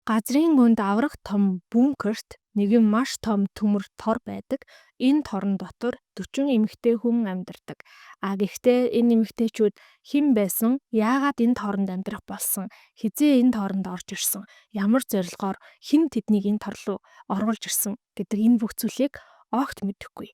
Газрын гүнд аврах том бункерт нэгэн маш том төмөр тор байдаг. Энэ торон дотор 40 эмэгтэй хүн амьдардаг. Гэхдээ энэ эмэгтэйчүүд хэн байсан? Яагаад энэ тооронд амьдрах болсон? Хизээ энэ тооронд орж ирсэн? Ямар зорилгоор хэн тэднийг энэ тор руу оруулж ирсэн гэдэг энэ бүх зүйлийг огт мэдэхгүй.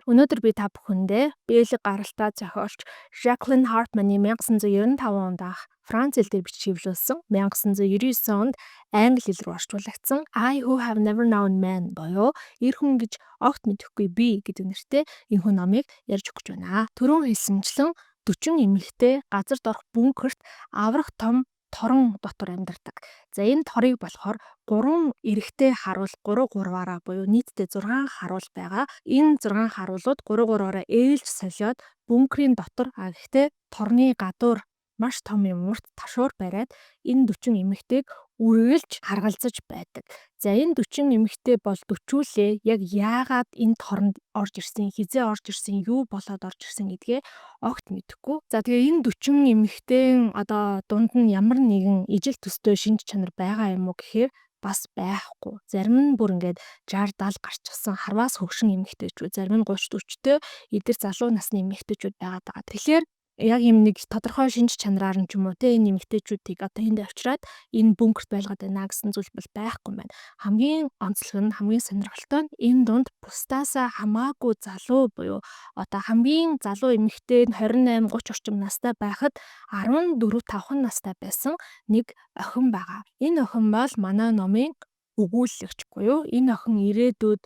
Өнөөдөр би та бүхэндээ биелэг гаралтай зохиолч Jacqueline Hartman-ы 1995 онд анх Франц хэл дээр бичигдүүлсэн 1999 онд англи хэл рүү орчуулагдсан I Who Have Never Known Man буюу эр хүн гэж огт мэдэхгүй би гэдэг нэртэй энэхүү номыг ярьж өгч байна. Түрүүн хэлсэнчлэн 40 эмэгтэй газар дорх бункерт аврах том торон дотор амьдардаг. За энэ торыг болохоор 3 эрэгтэй харуул 3-3-аараа буюу нийтдээ 6 харуул байгаа. Энэ 6 харуулууд 3-3-аараа ээлж солиод бункерийн дотор гэхдээ торны гадуур маш том юм урт ташуур бариад энэ 40 эмэгтэйг үргэлж харгалзаж байдаг. За энэ 40 эмэгтэй бол 40-үлээ яг яагаад энэ торонд орж ирсэн, хизээ орж ирсэн, юу болоод орж ирсэн гэдгээ огт мэдэхгүй. За тэгээ энэ 40 эмэгтэйн одоо дунд нь ямар нэгэн ижил төстэй шинж чанар байгаа юм уу гэхээр бас байхгүй. Зарим нь бүр ингээд 60 70 гарчихсан харваас хөгшин эмэгтэйчүүд, зарим нь 30 40-тэй эдгээр залуу насны эмэгтэйчүүд байгаад байгаа. Тэгэхээр яг юм нэг тодорхой шинж чанараар нь ч юм уу те энэ эмэгтэйчүүдийг одоо энд авчираад энэ бункерт байлгаад байна гэсэн зүйл бол байхгүй юм байна. Хамгийн онцлог нь хамгийн сонирхолтой нь энэ дунд бусдаасаа хамаагүй залуу буюу одоо хамгийн залуу эмэгтэй нь 28 30 орчим настай байхад 14 5 настай байсан нэг охин байгаа. Энэ охин бол манай номын өгүүлэгч буюу энэ охин ирээдүйд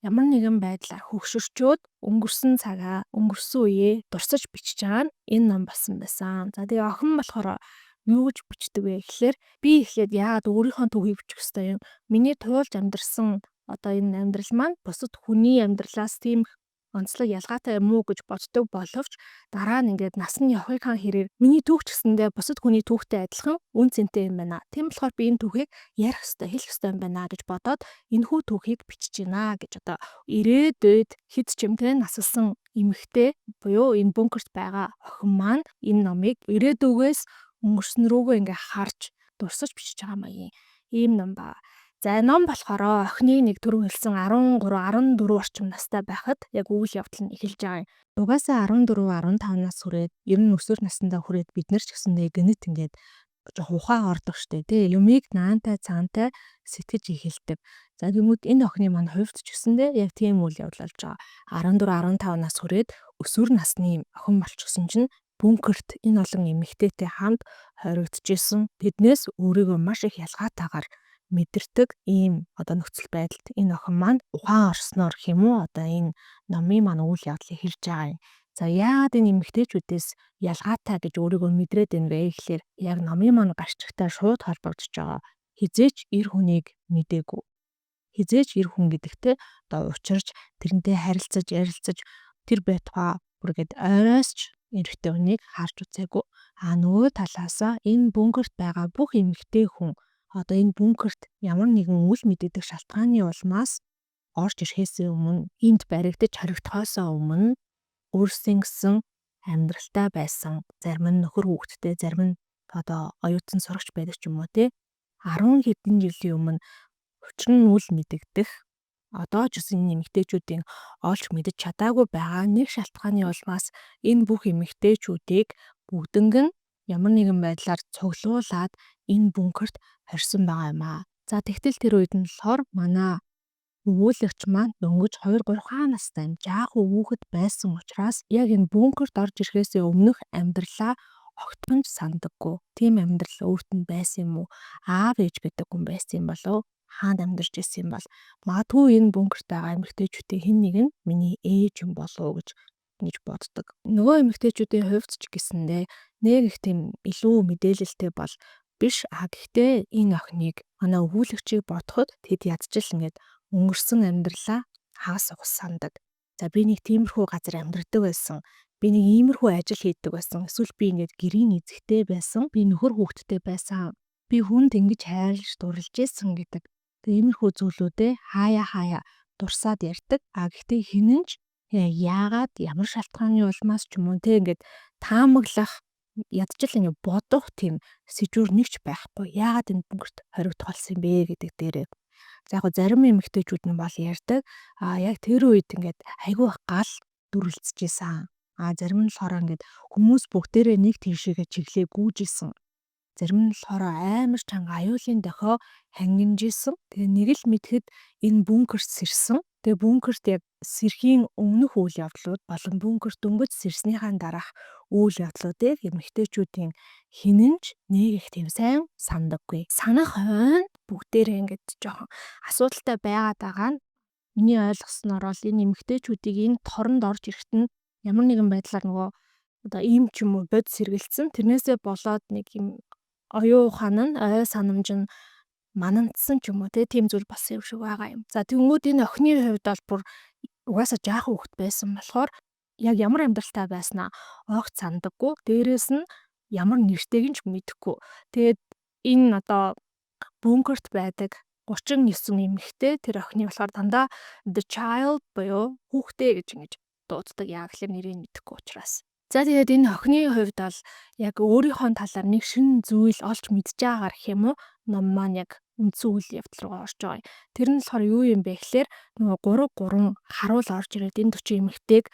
ямар нэгэн байдлаар хөгшөрчөөд өнгөрсөн цагаа, өнгөрсөн үеэ дурсаж бичиж байгаа нь энэ ном болсон байсан. За тэгээ охин болохоор юу гэж бичдэг вэ гэхээр би эхлээд яагаад өөрийнхөө түүхийг бичих ёстой юм? Миний туулж амьдрсан одоо энэ амьдрал маань бусад хүний амьдралаас тийм онцлог ялгаатай юм уу гэж боддог боловч дараа нь ингээд нас нь явахынхаа хэрээр миний түүх ч гэсэндээ бусад хүний түүхтэй адилхан үн цэнтэй юм байна. Тийм болохоор би энэ түүхийг ярих ёстой, хэлэх ёстой юм байна гэж бодоод энэхүү түүхийг бичиж байна гэж одоо ирээдүйд хэд ч юмтэй насалсан эмэгтэй буюу энэ бункерт байгаа охин маань энэ номыг ирээдүгээс өнгөрсөн рүүгээ ингээ харж дурсаж бичиж байгаа маягийн ийм ном ба. За ном болохоор охиныг нэг түрүү хэлсэн 13 14 орчим настай байхад яг үйл явдал нь эхэлж байгаа юм. Угаасаа 14 15 нас хүрээд ер нь өсвөр насндаа хүрээд бид нар ч гэсэндээ гэнэт ингээд ухаан ордог штэ тий юмыг наантай цаантай сэтгэж эхэлдэг. За тэгмүүд энэ охины маань хувьд ч гэсэндээ яг тийм үйл явдал болж байгаа. 14 15 нас хүрээд өсвөр насны охин болчихсон чинь бункерт энэ олон эмэгтэйтэй хамт хоригдчихсэн. Тэднээс өөрийгөө маш их ялгаатайгаар мэдэрдэг ийм одоо нөхцөл байдалд энэ охин маань ухаан орсноор гэх юм уу одоо энэ номын маань үйл явдлыг хэлж байгаа юм. За яагаад энэ эмэгтэйчүүдээс ялгаатай гэж өөрийгөө мэдрээд байна вэ гэхээр яг номын маань гарчигтай шууд холбогдож байгаа. Хизээч эр хүнийг мэдээгүй. Хизээч эр хүн гэдэгтээ одоо учирч тэрнтэй харилцаж ярилцаж тэр байтугай бүргээд ойроосч эрэгтэй хүнийг харж үзээгүй. Нөгөө талаасаа энэ бункерт байгаа бүх эмэгтэй хүн одоо энэ бункерт ямар нэгэн үл мэдэгдэх шалтгааны улмаас орж ирэхээс өмнө энд баригдаж хоригдохоосоо өмнө өөрсдийн гэсэн амьдралтай байсан зарим нь нөхөр хүүхэдтэй зарим нь одоо оюутан сурагч байдаг ч юм уу те 10 хэдэн жилийн өмнө учир нь үл мэдэгдэх одоо ч гэсэн эмэгтэйчүүдийн олж мэдэж чадаагүй байгаа нэг шалтгааны улмаас энэ бүх эмэгтэйчүүдийг бүгдэнг нь ямар нэгэн байдлаар цуглуулад энэ бункерт хорьсон байгаа юм аа. За тэгтэл тэр үед нь болохоор манай өгүүлэгч маань дөнгөж 2 3 настай юм жаахан хүүхэд байсан учраас яг энэ бункерт орж ирэхээс өмнөх амьдралаа огтхонч сандаггүй. Тийм амьдрал өөрт нь байсан юм уу? Аав ээж гэдэг хүн байсан юм болов? Хаанд амьдарч ирсэн юм бол магадгүй энэ бункерт байгаа эмэгтэйчүүдийн хэн нэг нь миний ээж юм болов гэж боддог. Нөгөө эмэгтэйчүүдийн хувьд ч гэсэндээ нэг их тийм илүү мэдээлэлтэй бол биш. Гэхдээ энэ охиныг манай өгүүлэгчийг бодоход тэд ядчил ингээд өнгөрсөн амьдралаа хагас угас сандаг. За би нэг тиймэрхүү газар амьдардаг байсан. Би нэг иймэрхүү ажил хийдэг байсан. Эсвэл би ингээд гэрийн эзэгтэй байсан. Би нөхөр хүүхэдтэй байсан. Би хүнд ингэж хайрлаж дурлж исэн гэдэг. Иймэрхүү зүйлүүдээ хаяа дурсаад ярьдаг. Гэхдээ хинэнч яагаад ямар шалтгааны улмаас ч юм уу те ингээд таамаглах ядчил ингэ бодох тийм сэжүүр нэг ч байхгүй. Яагаад энэ бүнгэрт хоригдох болсон юм бэ гэдэг дээрээ. За яг зарим эмэгтэйчүүд нь бол ярьдаг. Яг тэр үед ингээд айгүй гал дүрлцэжсэн. Зарим нь болохоор ингээд хүмүүс бүгдээрээ нэг тийшээгээ чиглээ гүйжсэн. Зарим нь болохоор амар чанга аюулын дохио хангинжсэн. Тэгээ нэг л мэдхэд энэ бункерт сэрсэн. Тэгээ бункерт яг сэрхийн өмнөх үйл явдлууд болон бункерт дөнгөж сэрснийхаа дараах үйл явдлуудыг эмэгтэйчүүдийн хинэнч нэг их тийм сайн сандаггүй. Санах хойно бүгдээрээ ингээд жоохон асуудалтай байгаад байгаа нь миний ойлгосноор бол энэ эмэгтэйчүүдийг энэ торонд орж ирэхэд нь ямар нэгэн байдлаар нөгөө одоо ийм ч юм уу бод сэргэлцсэн. Тэрнээсээ болоод нэг юм оюун ухаан нь ой санамж нь манандсан ч юм уу тийм зүйл болсон юм шиг байгаа юм. За тэгвэл энэ охины хувьд бол бүр угаасаа жаахан хүүхэд байсан болохоор яг ямар амьдралтай байснаа огт сандаггүй. Дээрээс нь ямар нэртэйг нь ч мэдэхгүй. Тэгээд энэ одоо бункерт байдаг 39 эмэгтэй тэр охины болохоор дандаа the child буюу хүүхдээ гэж ингэж дууддаг. Яг л нэрийг мэдэхгүй учраас. За тэгээд энэ охины хувьд бол яг өөрийнхөө талаар нэг шинэ зүйл олж мэдж байгаагаар гэх юм уу ном маань яг үндсэн үйл явдал руу орж байгаа юм. Тэр нь болохоор юу юм бэ гэхээр нөгөө 3 харуул орж ирээд энэ 40 эмэгтэйг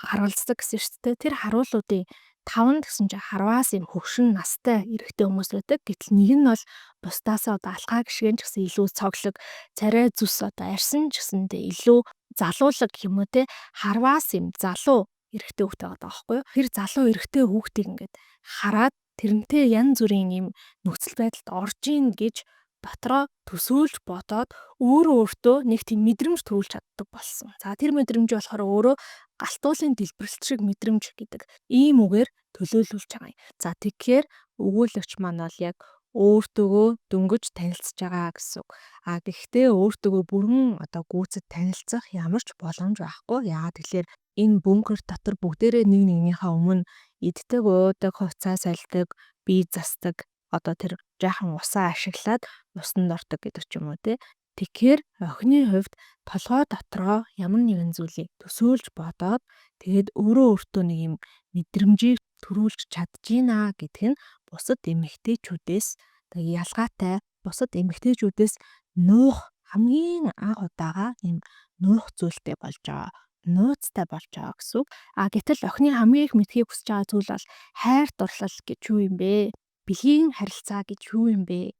харуулцдаг гэсэн шүү дээ. Тэр харуулуудын 5 нь гэсэн чинь харваас юм хөвшин настай эрэгтэй хүмүүс байдаг. Гэтэл нэг нь бол бусдаасаа одоо алхаа гიშгэн ч гэсэн илүү цоглог, царай зүс одоо арьсан ч гэсэндээ илүү залуулаг юм уу те харваас юм залуу эрэгтэй хүүхдээ байгаа байхгүй юу. Тэр залуу эрэгтэй хүүхдийг ингээд хараад тэрнтэй янз бүрийн юм нөхцөл байдалд орж ийн гэж дотроо төсөөлж бодоод өөртөө нэг тийм мэдрэмж төрүүлж чаддаг болсон. За тэр мэдрэмж болохоор өөрөө галтуулын дэлбэрэлт шиг мэдрэмж гэдэг ийм үгээр төлөөлүүлж байгаа юм. За тэгэхээр өгүүлэгч маань бол яг өөртөөгөө дөнгөж танилцж байгаа гэсэн үг. Гэхдээ өөртөөгөө бүрэн одоо гүйцэд танилцах ямар ч боломж байхгүй. Яагаад тэгэхээр энэ бункер дотор бүгдээрээ нэг нэгнийхээ өмнө иддэг, уудаг, хувцас сальдаг, бие засдаг, одоо тэр жаахан усаа ашиглаад усанд ордог гэдэг ч юм уу те. Тэгэхээр охины хувьд толгой дотроо ямар нэгэн зүйлийг төсөөлж бодоод тэгээд өөртөө нэг юм мэдрэмжийг төрүүлж чадчихна гэдэг нь бусад эмэгтэйчүүдээс ялгаатай бусад эмэгтэйчүүдээс нуух хамгийн анх удаага юм нуух зүйлтэй болж байгаа. Нууцтай болж байгаа гэсэн үг. Гэтэл охины хамгийн их мэдхийг хүсэж байгаа зүйл бол хайр дурлал гэж юу юм бэ? Бэлгийн харилцаа гэж юу юм бэ?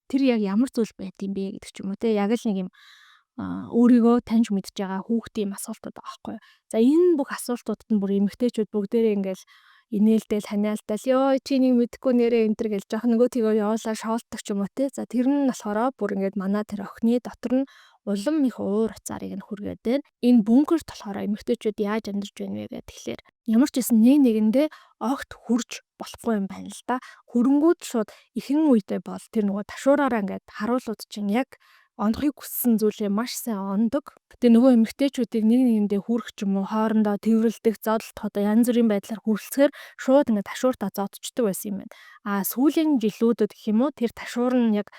Тэр яг ямар зүйл байд юм бэ гэдэг ч юм уу те. Яг л нэг юм өөрийгөө таньж мэдж байгаа хүүхдийн асуултууд байгаа байхгүй юу. За энэ бүх асуултуудад нь бүр эмэгтэйчүүд бүгдээрээ ингээл инээлдэл ханиалтал ёо чи нэг мэдэхгүй нэрээ энэ төр гэж жоох нөгөөтгөө явуулаа шоолдог ч юм уу те. За тэр нь болохоор бүр ингээд манай тэр охины дотор нь улам их уур уцаарыг нь хүргээд байна. Энэ бункерт болохоор эмэгтэйчүүд яаж амьдарч байна вэ гэдэг тэгэхээр ямар ч гэсэн нэг нэгэндээ огт хурж болохгүй юм байна л да. Хөрөнгүүд шууд ихэнх үедээ бол тэр нөгөө ташуураараа ингээд харуулууд чинь яг ондохыг хүссэн зүйлээ маш сайн ондог. Гэтэ нөгөө эмэгтэйчүүдийг нэг нэгэндээ хүрэх ч юм уу хоорондоо тэрвэрлдэг, зодтолтоход янз бүрийн байдлаар хүрэлцэхээр шууд ингээд ташууртаа зодчдөг байсан юм байна. Сүүлийн жилүүдэд гэх юм уу тэр ташуур нь яг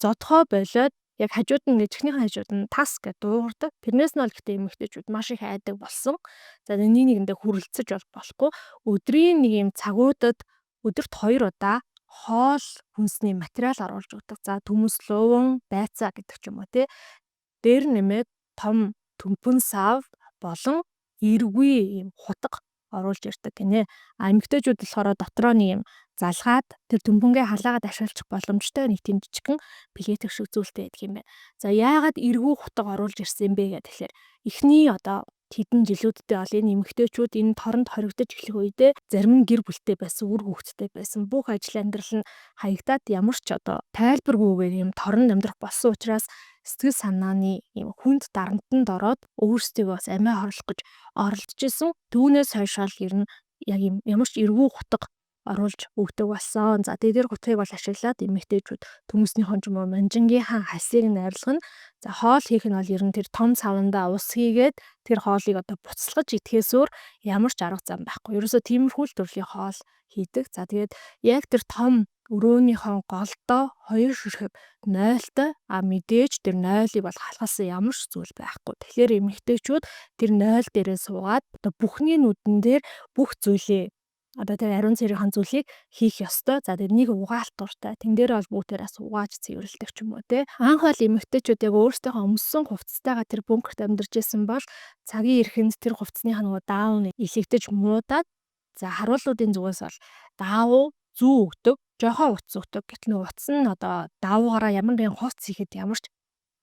зодхоо болоод яг хажууд нь чихнийхэн хажууд нь тас гэдэг дуугардаг. Тэрнээс нь бол гэтээ эмэгтэйчүүд маш их айдаг болсон. За нэг нэгэндээ хүрэлцэж болохгүй. Өдрийн нэг юм цагуудад өдөрт 2 удаа хоол хүнсний материал оруулж өгдөг. За төмөс луван, байцаа гэдэг ч юм уу те. Дээр нэмээд том төмпөн сав болон эргүй юм хутга оруулж ирдэг гинэ. Эмэгтэйчүүд болохоор дотроо нэг юм залгаад тэр төмпөнгээ халаагаад ашиглах боломжтой нэг тийм жижигхэн плетик шиг зүйлтэй байдаг юм байна. За яагаад эргүй хутга оруулж ирсэн бэ гэхээр эхний одоо хэдэн жилүүддээ бол энэ эмэгтэйчүүд энэ торонд хоригдож эхлэх үедээ зарим нь гэр бүлтэй байсан, үр хүүхэдтэй байсан. Бүх ажил амьдрал нь хаягдаад ямар ч одоо тайлбаргүйгээр юм торонд амьдрах болсон учраас сэтгэл санааны юм хүнд дарамтанд ороод өөрсдөө бас амиа хорлох гэж оролдож исэн. Түүнээс хойшоо ер нь яг юм ямар ч эргүй хутга оруулж өгдөг болсон. За дээр гутгийг бол ашиглаад эмэгтэйчүүд төмөснийхон ч юм уу манжингийнхаа хасыг нь арилгана. За хоол хийх нь бол ер нь тэр том цавандаа ус хийгээд тэр хоолыг одоо буцалгаж идэхээс өөр ямар ч арга зам байхгүй. Ерөөсө тиймэрхүү л төрлийн хоол хийдэг. За тэгээд яг тэр том өрөөнийхон голдоо 2 ширхэг 0-той мэдээж тэр 0-ыг бол халахсан ямар ч зүйл байхгүй. Тэгэхээр эмэгтэйчүүд тэр 0 дээрээ суугаад одоо бүхний нүдэн дээр бүх зүйлээ одоо тэр ариун цэргийн зүйлийг хийх ёстой. За тэр нэг угаалтуртай. Тэн дээр бол бүгдээрээ угааж цэвэрлдэг ч юм уу те. Анх бол эмэгтэйчүүд яг өөрсдийнхөө өмссөн хувцастайгаа тэр бункерт амьдарч исэн бол цагийн эрэхэнд тэр хувцсныхаа нөгөө даав нь илэгдэж муудаад за харуулуудын зүгээс бол даав зүү өгдөг, жоохон утас өгдөг. Гэтэл нөгөө утас нь одоо даавуугаараа ямар нэгэн хувцс хийхэд ямар ч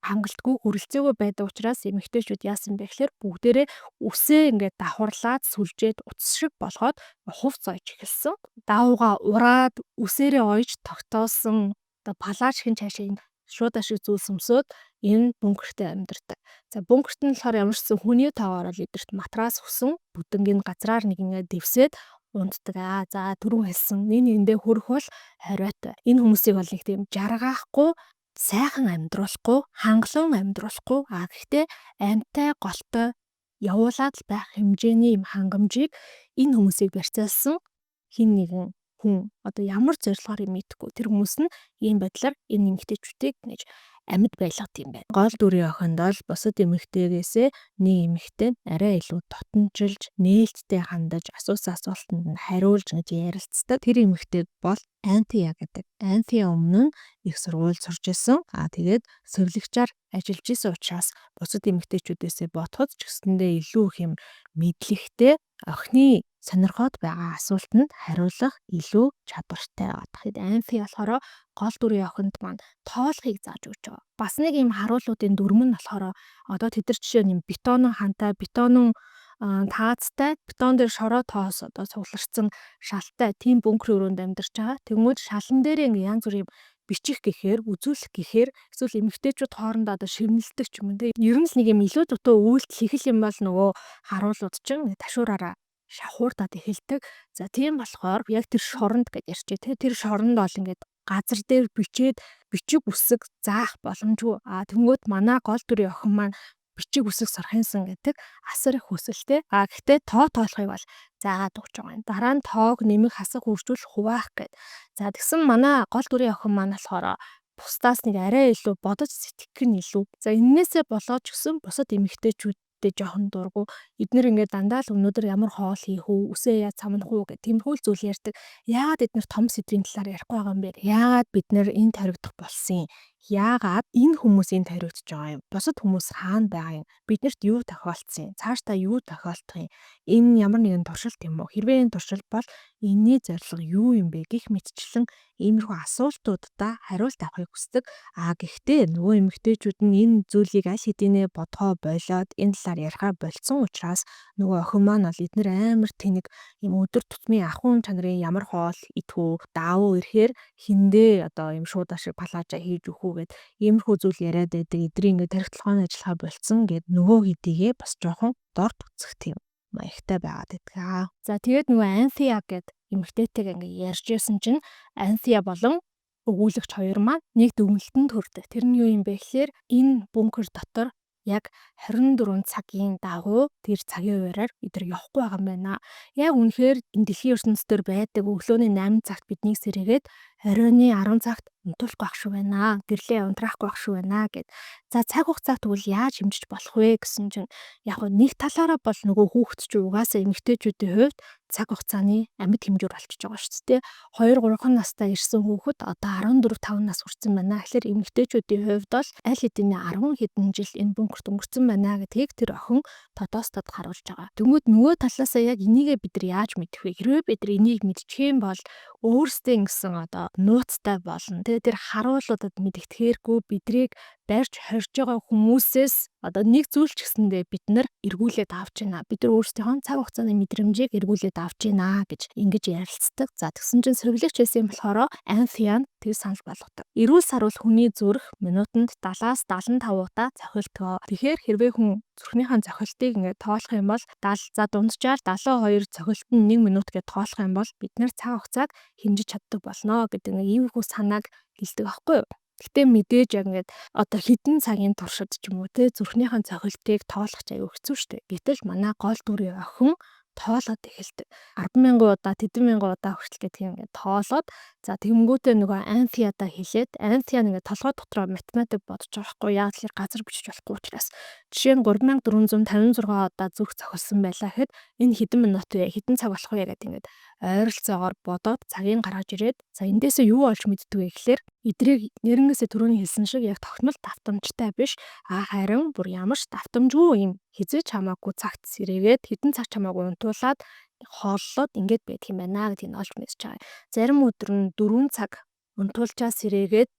хангалтгүй хүрэлцээгүй байдаг учраас эмэгтэйчүүд яасан бэ гэхээр бүгдээрээ үсээ ингээд давхарлаад сүлжээд утас шиг болгоод хувц ойж эхэлсэн. Даавуугаа ураад үсээрээ ойж тогтоосон одоо палаж хин цаашаа шууд ашиг зүйлс өмсөөд энэ бункертэй амьдардаг. За бункерт нь болохоор ямар ч сан хүний тоогоор л эдэрт матрас өсөн бүдэнгийн газраар нэг ингээд дэвсээд унтдаг. За түрүүн хэлсэн нэндээ хүрэх бол хориотой. Энэ хүмүүсийг бол нэг тийм жаргаахгүй сайхан амьдруулахгүй, хангалуун амьдруулахгүй гэхдээ амьтай голтой явуулаад л байх хэмжээний юм хангамжийг энэ хүмүүсийг барьцаалсан хин нэгэн хүн одоо ямар зорилгоор юм мэдхгүй тэр хүмүүс нь ийм байдлаар энэ эмэгтэйчүүдийг нэж амьд байлгад юм байна. Гол дүрийн охинд бол бусад эмэгтэйгээсээ нэг эмэгтэй арай илүү дотнжилж, нээлттэй хандаж, асуултанд нь хариулж гэж ярилцдаг. Тэр эмэгтэй бол Анthea гэдэг. Анthea өмнө нь их сургууль сурч исэн. Тэгээд сувилагчаар ажиллаж исэн учраас бусад эмэгтэйчүүдээсээ бодоход ч гэсэндээ илүү их юм мэдлэгтэй охины сонирхоод байгаа асуултанд хариулах илүү чадвартай байгаа. Тэгэхээр Анthea болохоор гол дүрийн охинд маань тоолохыг зааж өгч байгаа. Бас нэг юм харуулуудын дүрм нь болохоор одоо тэд нар жишээ нь бетонын хантай, бетонын таацтай, бетон дээр шороо тоос одоо цугларсан шалтай тийм бункерын өрөөнд амьдарч байгаа. Тэгмүүд шалан дээр ингээ янз бүрийн бичих гэхээр, үзүүлэх гэхээр эсвэл эмэгтэйчүүд хоорондоо одоо шивнэлдэг ч юм уу те. Ер нь л нэг юм илүү дутуу үйлдэл хийх юм бол нөгөө харуулууд чинь ташуураараа шахуурдаад эхэлдэг. За тийм болохоор яг тэр шоронд гэж ярьчих те. Тэр шоронд бол ингээд газар дээр бичээд бичиг үсэг заах боломжгүй. Тэнгүүд манай гол дүрийн охин маань бичиг үсэг сурахынсан гэдэг асар их хүсэлтэй. Гэхдээ тоо тоолохыг бол заагаад өгч байгаа юм. Дараа нь тоог нэмэх хасах үржүүл хуваах гэд. За тэгсэн манай гол дүрийн охин маань болохоор бусдаас нэг арай илүү бодож сэтгэх нь илүү. За энээсээ болоод ч гэсэн бусад эмэгтэйчүүд жоохон дургу эднэр ингээд дандаа л өнөөдөр ямар хоол хийх үү үсээ яаж цамнах уу гэх тиймэрхүү зүйл ярьдаг. Яагаад эднэр том сэдвийн талаар ярихгүй байгаа юм бэ? Яагаад бид нэр энэ тавигдах болсон юм? Яагаад энэ хүмүүсийн тавигдж байгаа юм? Бусад хүмүүс хаана байгаа юм? Биднэрт юу тохиолдсон юм? Цаашдаа юу тохиолдох юм? Энэ ямар нэгэн туршилт юм уу? Хэрвээ энэ туршилт бол энэний зорилго юу юм бэ гэх мэтчлэн иймэрхүү асуултуудаа хариулт авахыг хүсдэг. Гэхдээ нөгөө эмэгтэйчүүд нь энэ зүйлийг аль хэдийнэ бодгоо болоод энэ талаар ярихаа болцсон учраас нөгөө охин маань бол эднэр амар тэнэг юм өдөр тутмын ахуйн чанарын ямар хоол идэх үү, даавуу ирэхээр хиндээ одоо юм шууд ашиг палажа хийж өгөх үү гэд иймэрхүү зүйл яриад байдаг. Эдрийн ингээд тархитлагын ажиллагаа болцсон гэд нөгөө хэдийгээ бас жоохон дорд үзэх тийм маягтай байгаад байдаг. За тэгээд нөгөө Anthea гэд эмэгтэйтэйг ингээд ярьж ирсэн чинь Anthea болон өгүүлэгч хоёр маань нэг дүгнэлтэнд хүрдэг. Тэр нь юу юм бэ гэхээр энэ бункер дотор яг 24 цагийн дагуу тэр цагийн хуваараар эдгээр явахгүй байгаа юм байна. Яг үнэхээр энэ дэлхийн ертөнцийн байдаг өглөөний 8 цагт биднийг сэрээгээд оройны 10 цагт унтуулахгүй ах шүү байна. Гэрлээ унтраахгүй ах шүү байна гэд. За цаг хугацаа тэгвэл яаж хэмжиж болох вэ гэсэн чинь яг нэг талаараа бол нөгөө хүүхэд ч угаасаа эмэгтэйчүүдийн хувьд цаг хугацааны амьд хэмжүүр болчихж байгаа шүү дээ. 2 3 настай ирсэн хүүхэд одоо 14 5 нас хүрсэн байна. Тэгэхээр эмэгтэйчүүдийн хувьд бол аль хэдийн 10 хэдэн жил энэ бункерт өнгөрцөн байна гэдгийг тэр охин тодоостод харуулж байгаа. Тэгмүүд нөгөө талаасаа яг энийгээ бид нар яаж мэдэх вэ? Хэрвээ бид нар энийг мэдчих юм бол өөрсдөө ингэсэн одоо нууцтай болно. Тэгээ тэр харуулуудад мэдгэтгэхээргүй бидрийг барьж хорж байгаа хүмүүсээс одоо нэг зүйл ч гэсэндээ бид нар эргүүлээд авч байна. Бид нар өөрсдийнхөө цаг хугацааны мэдрэмжийг эргүүлээд авч байна гэж ингэж ярилцдаг. За тэгсэн чинь сэргэлэгч байсан болохоор Anthea тэг санал болгодог. Эрүүл сарвал хүний зүрх минутанд 70-аас 75 удаа цохилтгоо. Тэгэхээр хэрвээ хүн зүрхнийхээ цохилтыг ингээд тоолох юм бол 70 за дунджаар 72 цохилт нь 1 минут гэж тоолох юм бол бид нар цаг хугацааг хэмжиж чаддаг болно гэдэг нэг иймэрхүү санааг хэлдэг аахгүй юу? Гэтэ мэдээж яг ингээд одоо хэдэн цагийн туршид ч юм уу те зүрхнийхэн цохилтыг тоолох ч аюу хэцүү шттэ. Гэтэл манай гол дүрийн охин тоолоод эхэлдэг. 10,000 удаа, тэдэн мянган удаа хүртэл гэдэг юм ингээд тоолоод за тэгэнгүүтээ нөгөө Anthea-да хэлээд Anthea нэгэ толгой дотроо математик бодож байгаа хгүй яа тэгэхээр газар бичиж болохгүй учраас жишээ нь 3456 удаа зүрх цохилсон байлаа гэхэд энэ хэдэн минут вэ? Хэдэн цаг болох вэ гэдэг ингээд ойролцоогоор бодоод цагийн гаргаж ирээд за эндээсээ юу олж мэддэг вэ гэхлээр эдрийг нэрнгээсээ түрүүний хэлсэн шиг яг тогтмол давтамжтай биш харин бүр ямар ч давтамжгүй юм хизээч хамаагүй цагт сэрээгээд хідэн цаг хамаагүй унтуулад хооллоод ингээд байдаг юм байна гэдгийг олж мэдж байгаа. Зарим өдөр нь 4 цаг унтуулчаа сэрээгээд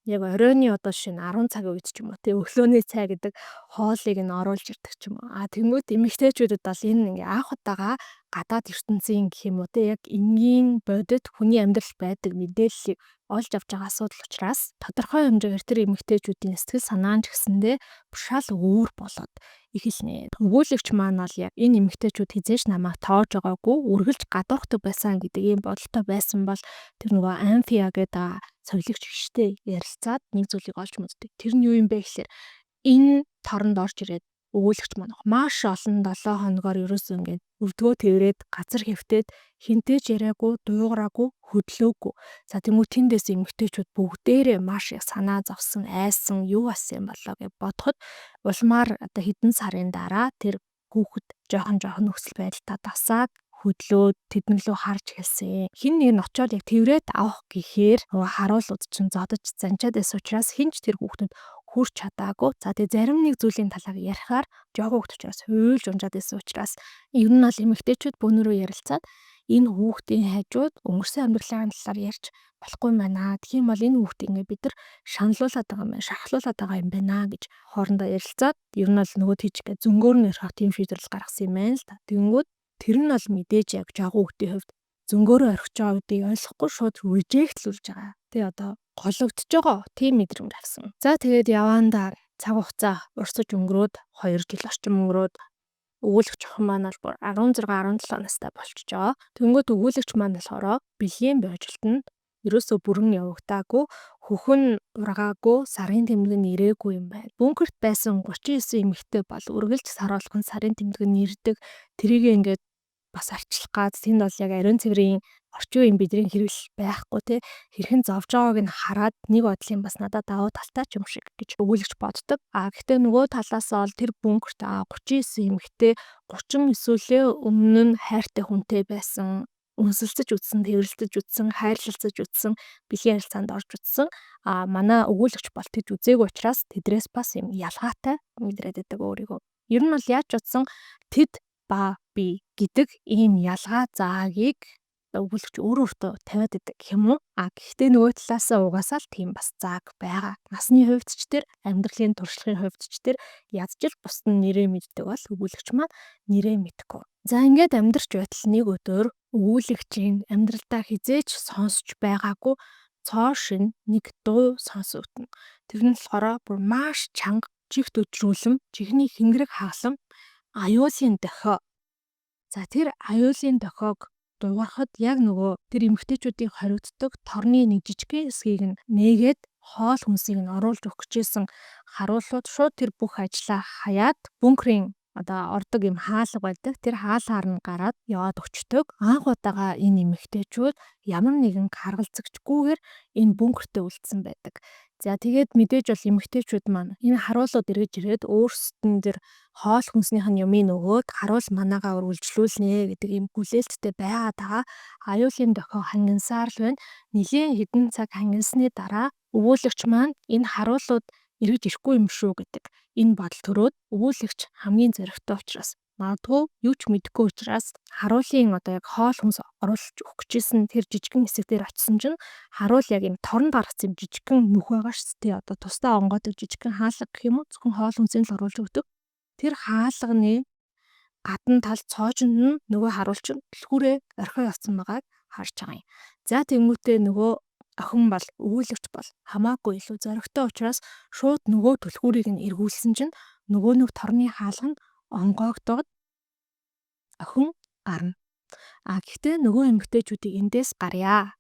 яг оройны одоо шинэ 10 цагийн үед ч юм уу тий өглөөний цай гэдэг хоолыг нь оруулж ирдэг ч юм уу. Тэнгүүт эмэгтэйчүүдэд бол энэ ингээ анх удаага гадаад ертөнцийн гэх юм уу тий яг энгийн бодит хүний амьдрал байдаг мэдээллийг олж авч байгаа асуудал учраас тодорхой хэмжээгээр тэр эмэгтэйчүүдийн сэтгэл санаа ч гэсэндээ шал өөр болоод эхэлнэ. Өгүүлэгч маань бол яг энэ эмэгтэйчүүд хизээш намайг тоож байгаагүй үргэлж гадуурхдаг байсан гэдэг ийм бодолтой байсан бол тэр нөгөө амфиа гэдэг соёлогч гişтэй ярилцаад нэг зүйлийг олж мэддэг. Тэр нь юу юм бэ гэхээр энэ торонд орж ирээд өгүүлэгч маань маш олон 7 хоногоор ерөөсөө ингээд өвдгөө тэрээд газар хэвтээд хинтээж яриаггүй, дуугараагүй, хөдлөөгүй. За тэмүүл тэндээс эмэгтэйчүүд бүгдээрээ маш их санаа зовсон, айсан, юу асан болоо гэж бодоход улмаар одоо хэдэн сарын дараа тэр хүүхэд жоохон нөхцөл байдалтай тасаад хөдлөөд тэднэлөө харж хэлсэн. Хин нэг нь очиод яг тэрвэрэд авах гэхээр харуулууд чинь зодож занчаад байсан учраас хинч тэр хүүхдэд хүрч чадаагүй. За тэгээ зарим нэг зүйлийн талаар ярихаар жоохон хүүхд учраас хуйлж унжаад байсан учраас ер нь бол эмэгтэйчүүд бүүнөрөө ярилцаад энэ хүүхдийн хажууд өнгөрсөн амьдралын талаар ярьж болохгүй байна. Тэгхийн бол энэ хүүхдийг ингээ бид нар шаналуулаад байгаа юм байна, шахалуулаад байгаа юм байна гэж хоорондоо ярилцаад ер нь бол нөгөө тийчгээ зөнгөөр нь ярих тийм шийдвэрлэл гаргасан юм байна л да. Тэгэнгүүт тэр нь бол мэдээж яг жаахан хүүхдийн хувьд зөнгөөрөө орхиж байгаа үдийг ойлгохгүй шууд режектлүүлж байгаа. Тэ одоо гологдож байгаа тийм мэдрэмж авсан. За тэгээд явандаа цаг хугацаа урсаж өнгөрөөд 2 жил орчим өнгөрөөд өгүүлэгч охин маань бол 16 17 настай болчихж байгаа. Тэнгүүд өгүүлэгч маань болохоор бэлгийн бойжилт нь ерөөсөө бүрэн явагдаагүй, хөхн ургаагүй, сарын тэмдэг нь ирээгүй юм байна. Бункерт байсан 39 эмэгтэй бол үргэлж сар болгон сарын тэмдэг нь ирдэг. Тэрийг ингээд бас арчлах гад тэнд бол яг ариун цэврийн орчин үеийн бидний хэрэгэл байхгүй тий хэрхэн зовж байгааг нь хараад нэг бодлын бас надад давуу талтай ч юм шиг гэж өгүүлэгч боддог. Гэхдээ нөгөө талаас ол тэр бункерт 39 эмэгтэй 30 эсвэл өмнө нь хайртай хүнтэй байсан, үнсэлцэж үтсэн, тэрэлцэж үтсэн, хайрлалцаж үтсэн, бэлгийн харилцаанд орж үтсэн. Манай өгүүлэгч бол тэд үзээгүй учраас тэдрээс бас юм ялгаатай мэдрээд байдаг өөрийгөө. Ер нь бол яаж утсан тэд ба би гэдэг ийм ялгаа заагийг өгүүлэгч өөртөө тавиад байдаг юм уу? Гэхдээ нөгөө талаасаа угаасаа л тийм бас зааг байгаа. Насны хувьд ч тэр амьдралын туршлагын хувьд ч тэр ядчил бусд нь нэрээ мэддэг бол өгүүлэгч маань нэрээ мэдгүй. За ингээд амьдарч байтал нэг өдөр өгүүлэгчийн амьдралдаа хизээч сонсч байгаагүй цоо шин нэг дуу сонсогдно. Тэр нь болохоор бүр маш чанга, чихт өдрүүлэм, чихний хингэрэг хаглам аюулын дохио. За тэр аюулын дохиог дуурахад яг нөгөө тэр эмэгтэйчүүдийн хоригддог торны нэг жижигхэн хэсгийг нь нээгээд хоол хүнсийг нь оруулж өгөх гэжсэн харуулууд шууд тэр бүх ажлаа хаяад бункерийн одоо ордог юм хаалга байдаг. Тэр хаалгаар нь гараад яваад өчтөг. Анх удаага энэ эмэгтэйчүүд ямар нэгэн харгалзагчгүйгээр энэ бункертээ үлдсэн байдаг. За тэгээд мэдээж бол эмэгтэйчүүд маань энэ харуулууд эргэж ирээд өөрсдөн тэр хоол хүнснийх нь юмыг нөгөөд харуул манаагаа үргэлжлүүлнэ гэдэг юм хүлээлттэй байгаад байгаа. Аюулын дохио хангансаар л байна. Нилийн хэдэн цаг хангансны дараа өгүүлэгч маань энэ харуулууд эргэж ирэхгүй юм шүү гэдэг энэ бодол төрөөд өгүүлэгч хамгийн зоригтой учраас магадгүй юу ч мэдэхгүй учраас харуулын одоо яг хоол хүнс оруулж өгөх гэжсэн тэр жижигхэн хэсэг дээр очисон чинь харуул яг юм торнд гаргасан юм жижигхэн нүх байгаа шүү дээ. Одоо тусдаа онгоодог жижигхэн хаалга гэх юм уу зөвхөн хоол хүнсийг л оруулж өгдөг. Тэр хаалганы гадна тал цоожинд нь нөгөө харуулч нь түлхүүрээ орхио явцсан байгааг харж байгаа юм. За тэнгуүтээ нөгөө охин бол өгүүлэгч бол хамаагүй илүү зоригтой учраас шууд нөгөө түлхүүрийг нь эргүүлсэн чинь нөгөө нэг торны хаалга нь онгоогдоод охин гарна. Гэхдээ нөгөө эмэгтэйчүүдийг эндээс гарья.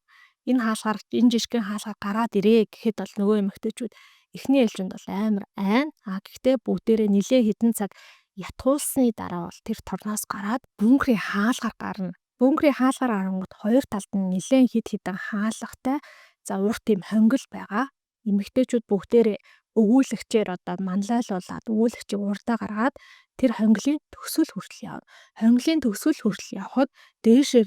Энэ хаалгаар энэ жижигхэн хаалгаар гараад ирээ гэхэд бол нөгөө эмэгтэйчүүд эхний ээлжинд бол амар айн. Гэхдээ бүгдээрээ нилээ хідэн цаг ятгуулсны дараа бол тэр торноос гараад бункерийн хаалгаар гарна. Бункерийн хаалгаар гарангууд хоёр талд нь нилээн хид хідэн хаалгатай за урт тийм хонгил байгаа. Эмэгтэйчүүд бүгдээрээ өгүүлэгчээр одоо манлайлуулаад өгүүлэгчийг урдаа гаргаад тэр хонгилын төгсөл хүртэл явна. Хонгилын төгсөл хүртэл явхад дээшээ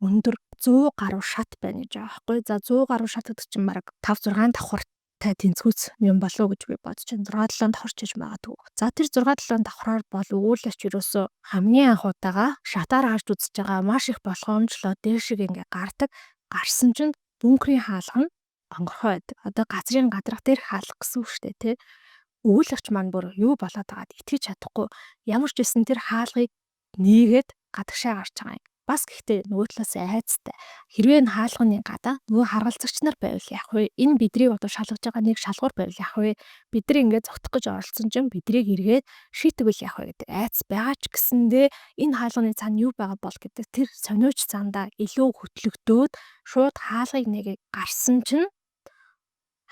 өндөр 100 гаруй шат байна гэж байгаа байхгүй. За 100 гаруй шат гэдэг чинь бараг 5 6 давхартай тэнцвүүц юм болов уу гэж би бодож байна. 6 7 давхар чиж магадгүй. За тэр 6 7 давхраар бол өгүүлэгч ерөөсөө хамгийн анх удаага шатаар харж үзэж байгаа маш их болгоомжлоо дээшиг ингээ гардаг. Гарсан чинь бункерийн хаалга нь онгорхой байдаг. Одоо газрын гадрах дээр хаалга гэсэн үг шүү дээ, тий. Өгүүлэгч маань бүр юу болоод байгаад итгэж чадахгүй. Ямар ч байсан тэр хаалгыг нээгээд гадагшаа гарч байгаа юм. Бас гэхдээ нөгөө талаас айцтай. Хэрвээ хаалганы гадаа нөгөө харгалзагч нар байвал яах вэ? Энэ бидрийг одоо шалгаж байгаа нэг шалгуур байвал яах вэ? Бид нар ингээд зогтох гэж оролцсон чинь бидрийг эргээд шийтгвэл яах вэ гэдэг айц байгаа ч гэсэндээ энэ хаалганы цаана юу байгаа бол гэдэг тэр сониуч цаандаа илүү хөтлөгдөөд шууд хаалгыг нэгийг гарсан чинь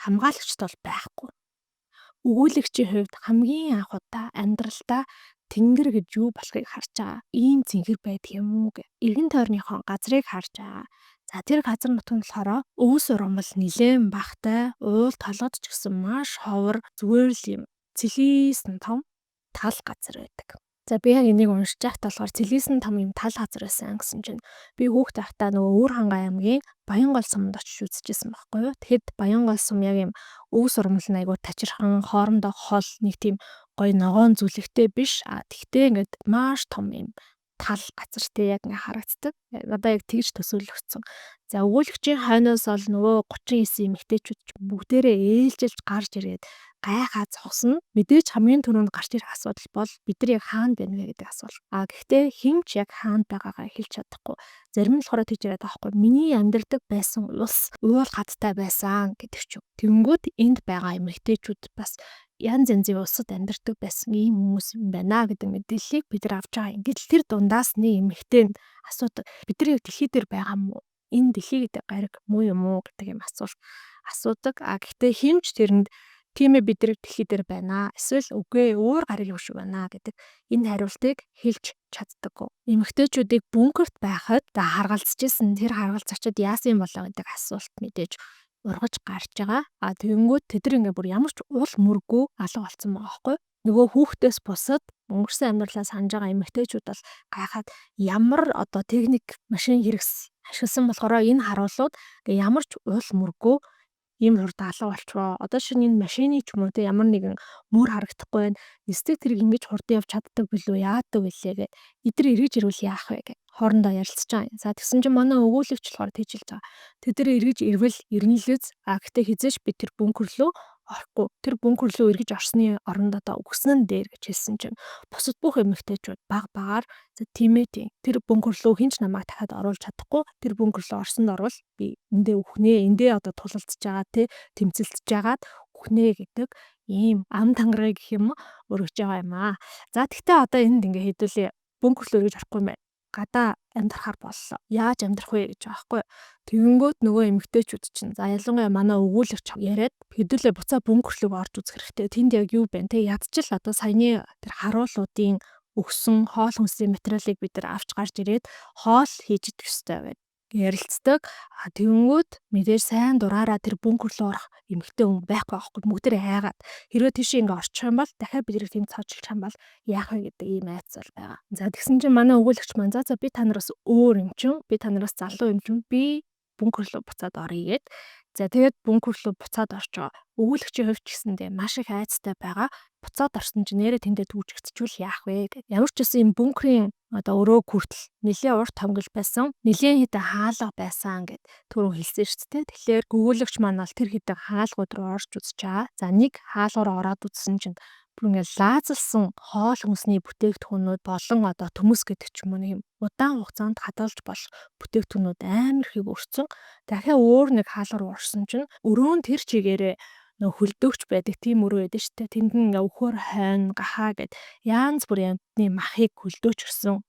хамгаалагчд бол байхгүй. Өгүүлэгчийн хувьд хамгийн анх удаа амьдралдаа тэнгэр гэж юу болохыг харж байгаа. Ийм зинхэр байдаг юм уу гэ. Эргэн тойрныхон газрыг харж байгаа. За тэр газар нутг нь болохоор өвс ургамал нилээн багтай, уул толгод ч гэсэн маш ховор зүгээр л юм. Цэлийсэн том тал газар байдаг. За би яг энийг уншиж байхад болохоор цэлийсэн том юм тал газар байсан гэсэн чинь би хүүхд байхдаа нөгөө Өвөр хангай аймгийн Баянгол сумд очиж үзчихсэн байхгүй юу. Тэгэхэд Баянгол сум яг юм өвс ургамал нь айгуу тачирхан хоорондоо хол нэг тийм гоё ногоон зүлэгтэй биш. Тэгтээ ингээд маш том юм тал газартай яг ингээ харагддаг. Одоо яг тэгж төсөөлөгдсөн. За өгүүлэгчийн хойноос ол нөгөө 39 эмэгтэйчүүд ч бүгдээрээ ээлжилж гарч ирээд гайхаа зогсно. Мэдээж хамгийн түрүүнд гарч ирэх асуудал бол бид нар яг хаана байна вэ гэдэг асуулт. Гэхдээ хинч яг хаана байгаагаа хэлж чадахгүй. Зарим нь болохоор тэгж яриад байгаа байхгүй. Миний амьдардаг байсан улс уул хаттай байсан гэдэг ч юм. Тэнгүүд энд байгаа эмэгтэйчүүд бас янз янзын улсад амьдардаг байсан ийм хүмүүс юм байна гэдэг мэдээллийг бид нар авч байгаа. Ингээд л тэр дундаас нэг эмэгтэй нь асуудаг. Бидний дэлхий дээр байгаа мó? Энэ дэлхий гэдэг гариг муу юм уу гэдэг юм асуулт асуудаг. Гэхдээ хинч тэрэнд тийм ээ бид нар дэлхий дээр байна. Эсвэл үгүй өөр гариг юм шиг байна гэдэг энэ хариултыг хэлж чаддаггүй. Эмэгтэйчүүдийг бункерт байхад харгалзажсэн тэр харгалзагчид яасан болоо гэдэг асуулт мэдээж ургаж гарч байгаа. Тэгэнгүүт тэд нар ингээ бүр ямар ч уул мөргүй алга болсон байгаа байхгүй. Нөгөө хүүхдээс бусад өнгөрсөн амьдралаа санаж байгаа эмэгтэйчүүд бол гайхаад ямар одоо техник машин ашигласан болохоор энэ харуулууд ямар ч уул мөргүй ийм хурд алга болчихоо. Одоо шинэ энэ машины ч юм уу те ямар нэгэн мөр харагдахгүй байна. Эсвэл тэрийг ингэж хурд явж чаддаг билүү яадаг вүлээ гэд эдгээр эргэж ирвэл яах вэ гэж хоорондоо ярилцж байгаа юм. За тэгсэн чинь манай өгүүлэгч болохоор тийжилж байгаа. Тэд нар эргэж ирвэл ирнэлэз гэхдээ хизээш би тэр бункер рүү орохгүй. Тэр бункер рүү эргэж орсны оронд одоо өгсөн нь дээр гэж хэлсэн чинь бусад бүх эмэгтэйчүүд баг багаар за тийм ээ тийм. Тэр бункер рүү хинч намайг дахиад оруулж чадахгүй. Тэр бункер рүү орсонд орвол би эндээ үхнээ. Эндээ одоо тулалдж байгаа те тэмцэлдэж байгаад үхнээ гэдэг ийм ам тангараг гэх юм өргөж байгаа юм аа. За тэгтээ одоо энд ингээ хэдүүлээ бункер рүү эргэж орохгүй юм байна. Гадаа амьдрахаар боллоо. Яаж амьдрах вэ гэж байгаа байхгүй. Тэгэнгүүт нөгөө эмэгтэйчүүд чинь за ялангуяа манай өгүүлэгч яриад хэдүүлээ буцаа бункер рүү орж үзэх хэрэгтэй. Тэнд яг юу байна те ядчил одоо саяны тэр харуулуудын өгсөн хоол хүнсийн материалыг бид нар авч гарч ирээд хоол хийж идэх ёстой байна. Ярилцдаг. Тэгэнгүүт мэдээж сайн дураараа тэр бункер рүү орох эмэгтэй хүн байхгүй байхгүй бүгдээ хайгаад хэрвээ тийш ингээ орчих юм бол дахиад бидрийг тийм цоочилчих юм бол яах вэ гэдэг ийм айц бол байгаа. За тэгсэн чинь манай өгүүлэгч маань за би та нараас өөр юм чин би та нараас залуу юм чин би бункер рүү буцаад оръё гэд. За тэгээд бункер рүү буцаад орчоо. Өгүүлэгчийн хувьд ч гэсэндээ маш их айцтай байгаа. Буцаад орсон чинь нэрэ тэндээ түүжигдчихвэл яах вэ гэх. Ямар ч гэсэн юм бункерийн одоо өрөө хүртэл нэлийн урт томгил байсан. Нэлийн хитэ хаалга байсан гэд түрүү хэлсэн шүү дээ. Тэгэхээр өгүүлэгч маань бол тэр хитэ хаалгууд руу орж үзэж байгаа. За нэг хаалгаар ороод үзсэн чинь бүр ингээ лаазалсан хоол хүнсний бүтээгдэхүүнүүд болон одоо төмөс гэдэг ч юм уу юм удаан хугацаанд хадгалж болох бүтээгдэхүүнүүд амар их өрцөн. Дахиад өөр нэг хаалгаар руу орсон чинь өрөөнд тэр чигээрээ нөх хөлдөөгч байдаг тийм өрөө байдаг шүү дээ. Тэнд нь ингээ өхөр хойно гахаа гэд янз бүр амтны махыг хөлдөөчрсөн.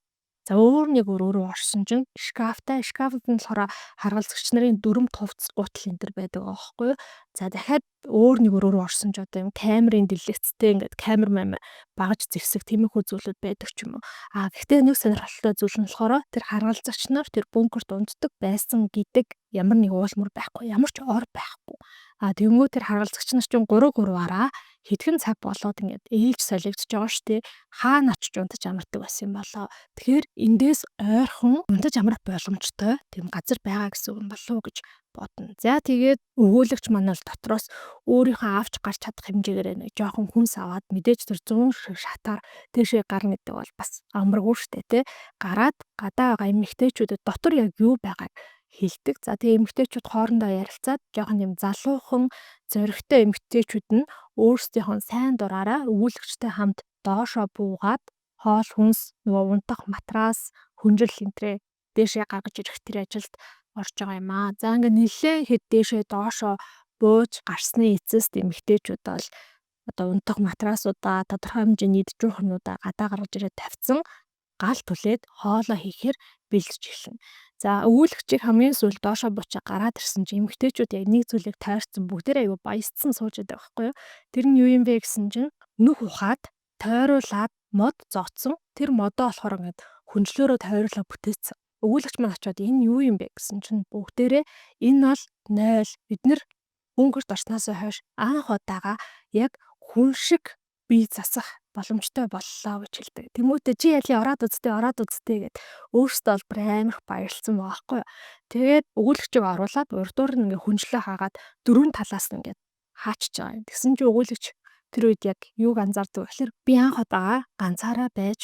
За өөр нэг өрөө рүү орсон чинь шкафт нь болохоор харгалзагч нарын дүрм тувц гутал энэ төр байдаг аахгүй юу. За дахиад өөр нэг өрөө рүү орсон ч одоо юм камерын дэлгэцтэй ингээд камер багаж зэвсэг тиймэрхүү зүйлүүд байдаг ч юм уу. Гэхдээ нэг сонирхолтой зүйл нь болохоор тэр харгалзагч нар тэр бункерт унтдаг байсан гэдэг ямар нэг уулмөр байхгүй, ямар ч ор байхгүй. Тэгэнгүүт тэр харгалзагч нар чинь 3-3-аараа хэдхэн цаг болоод ингээд ээлж солигдож байгаа шүү дээ. Хаана очиж унтаж амардаг байсан юм болоо. Тэгэхээр эндээс ойрхон унтаж амрах боломжтой тийм газар байгаа гэсэн үг юм болов уу гэж бодно. За тэгээд өгөөлөгч манай л дотроос өөрийнхөө авч гарч чадах хэмжээгээр нэг жоохон хүнс аваад мэдээж тэр 100 шатаар тийшээ гарна гэдэг бол бас амаргүй шүү дээ, тий. Гараад гадаа байгаа эмэгтэйчүүдэд дотор яг юу байгааг хэлдэг. За тэгээ эмэгтэйчүүд хоорондоо ярилцаад жоохон юм залуухан зоригтой эмэгтэйчүүд нь өөрсдийнхөө сайн дураараа өгүүлэгчтэй хамт доошоо буугаад хоол хүнс нөгөө унтах матрас хүнжил энтрээ дээшээ гаргаж ирэх тэр ажилд орж байгаа юм аа. За ингээ нэлээд хэд дээшээ доошоо бууж гарсны эцэст эмэгтэйчүүд бол одоо унтах матрасуудаа тодорхой хэмжээний идж уухнуудаа гадаа гаргаж ирээд тавьсан гал түлээд хоолоо хийхээр бэлдэж эхэлнэ. За өгүүлэгчийг хамгийн сүүл доошоо буучаа гараад ирсэн чинь эмэгтэйчүүд яг нэг зүйлийг тойрцсон бүгдээрээ аюу баясцсан сууж байдаг байхгүй юу? Тэр нь юу юм бэ гэсэн чинь нүх ухаад тойруулаад мод зооцсон. Тэр модоо болохоор ингээд хүнжлөөрөө тойруулаад бүтээсэн. Өгүүлэгч маань очиод энэ юу юм бэ гэсэн чинь бүгдээрээ энэ бол 0 бид нэр өнгөрт орсноосоо хойш анх удаага яг хүн шиг бие засах боломжтой боллоо гэж хэлдэг. Тэмүүтэ чи яли ороод үзтээ гэд өөртөө бол амар баярлсан байгаа байхгүй юу. Тэгээд өгүүлэгчийг оруулаад урдуур нь ингээ хүнжлээ хаагаад дөрвөн талаас нь ингээ хаачиж байгаа юм. Тэгсэн чи өгүүлэгч тэр үед яг юуг анзаардаг вэ гэхээр би анх удаага ганцаараа байж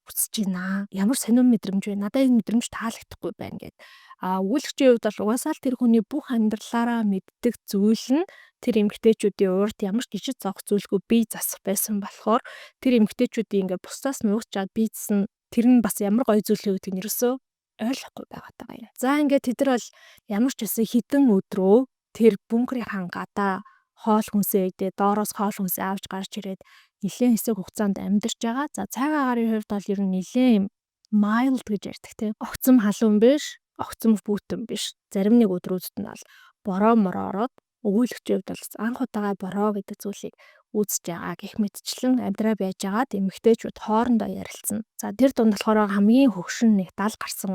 үсэж байна. Ямар сонирм мэдрэмж вэ? Надад энэ мэдрэмж таалагдахгүй байна гэд. Өгүүлэгчийн хувьд бол угаасаа л тэр хүний бүх амьдралаараа мэддэг зүйл нь тэр эмэгтэйчүүдийн урд ямар ч жижиг зогц зүйлгүй бие засах байсан болохоор тэр эмэгтэйчүүдийн ингээ бусдаас нуугч чад бие засан тэр нь бас ямар гоё зүйл вэ гэдгийг ерөөсөө ойлгохгүй байгаа юм. За ингээ тэд нар бол ямар ч байсан хідэн өдрөө тэр бункерийн хангаатаа хоол хүнсээ идээ доороос хоол хүнсээ авч гарч ирээд нэлээд хэсэг хугацаанд амьдарч байгаа. За цаг агарын хувьд бол ер нь нэлээд mild гэж ярьдаг тийм. Огцом халуун биш, огцом бүйтэн биш. Зарим нэг өдрүүдэд нь бол бороо мороо ороод өгүүлэгчийн хувьд бол анх удаага бороо гэдэг зүйлийг үзэж байгаа гэх мэтчлэн амьдраа байж байгаа эмэгтэйчүүд хоорондоо ярилцсан. За тэр дунд болохоор хамгийн хөгшин нэг 70 гарсан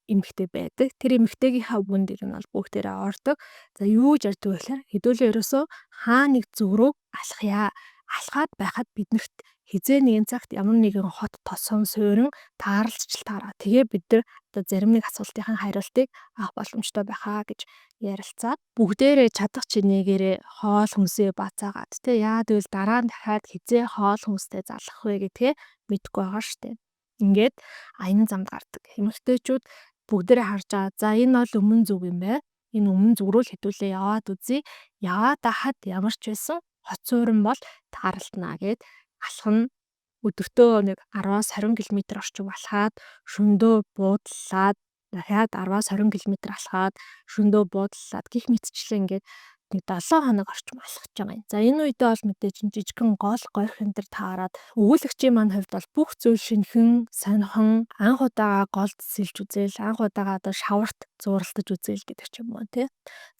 эмэгтэй байдаг. Тэр эмэгтэйгийнхаа бүн дээр нь бол бүгдээрээ ордог. За юу гэж ярьдаг вэ гэхээр хэдүүлээ ерөөсөө хаа нэг зүгрөө алхая. Алхаад байхад биднэрт хизээ нэгэн цагт ямар нэгэн хот тосон суурин тааралцчил таараа. Тэгээ бид нар одоо зарим нэг асуултын хариултыг авах боломжтой байхаа гэж ярилцаад бүгдээрээ чадах чинээгээрээ хоол хүнсээ бацаагаад тэ яад гэвэл дараа нь дахиад хизээ хоол хүнстэй залах вэ гэдгээ мэдэхгүй байгаа штэ. Ингээд аян замд гардаг. Эмэгтэйчүүд бүгдээрээ харж байгаа. За энэ бол өмнө зүг юм байна. Энэ өмнө зүг рүү л хэдүүлээ яваад үзье. Яваад хахад ямар ч байсан хот суурин бол тааралтнаа гэд алхам өдөртөө нэг 10-аас 20 км орчим алхаад шөндөө буудлаад дахиад 10-аас 20 км алхаад шөндөө буудлаад гих мэтчлэн ингээд нэг 7 хоног орчим алхаж байгаа юм. За энэ үедээ бол мэдээж жижигхэн гол гойрхон дээр таарад өгүүлэгчийн маань хувьд бол бүх зүйл шинхэн сонихон анх удаага голд сэлж үзээл анх удаага одоо шаварт зууралтаж үзээл гэдэг ч юм уу тий.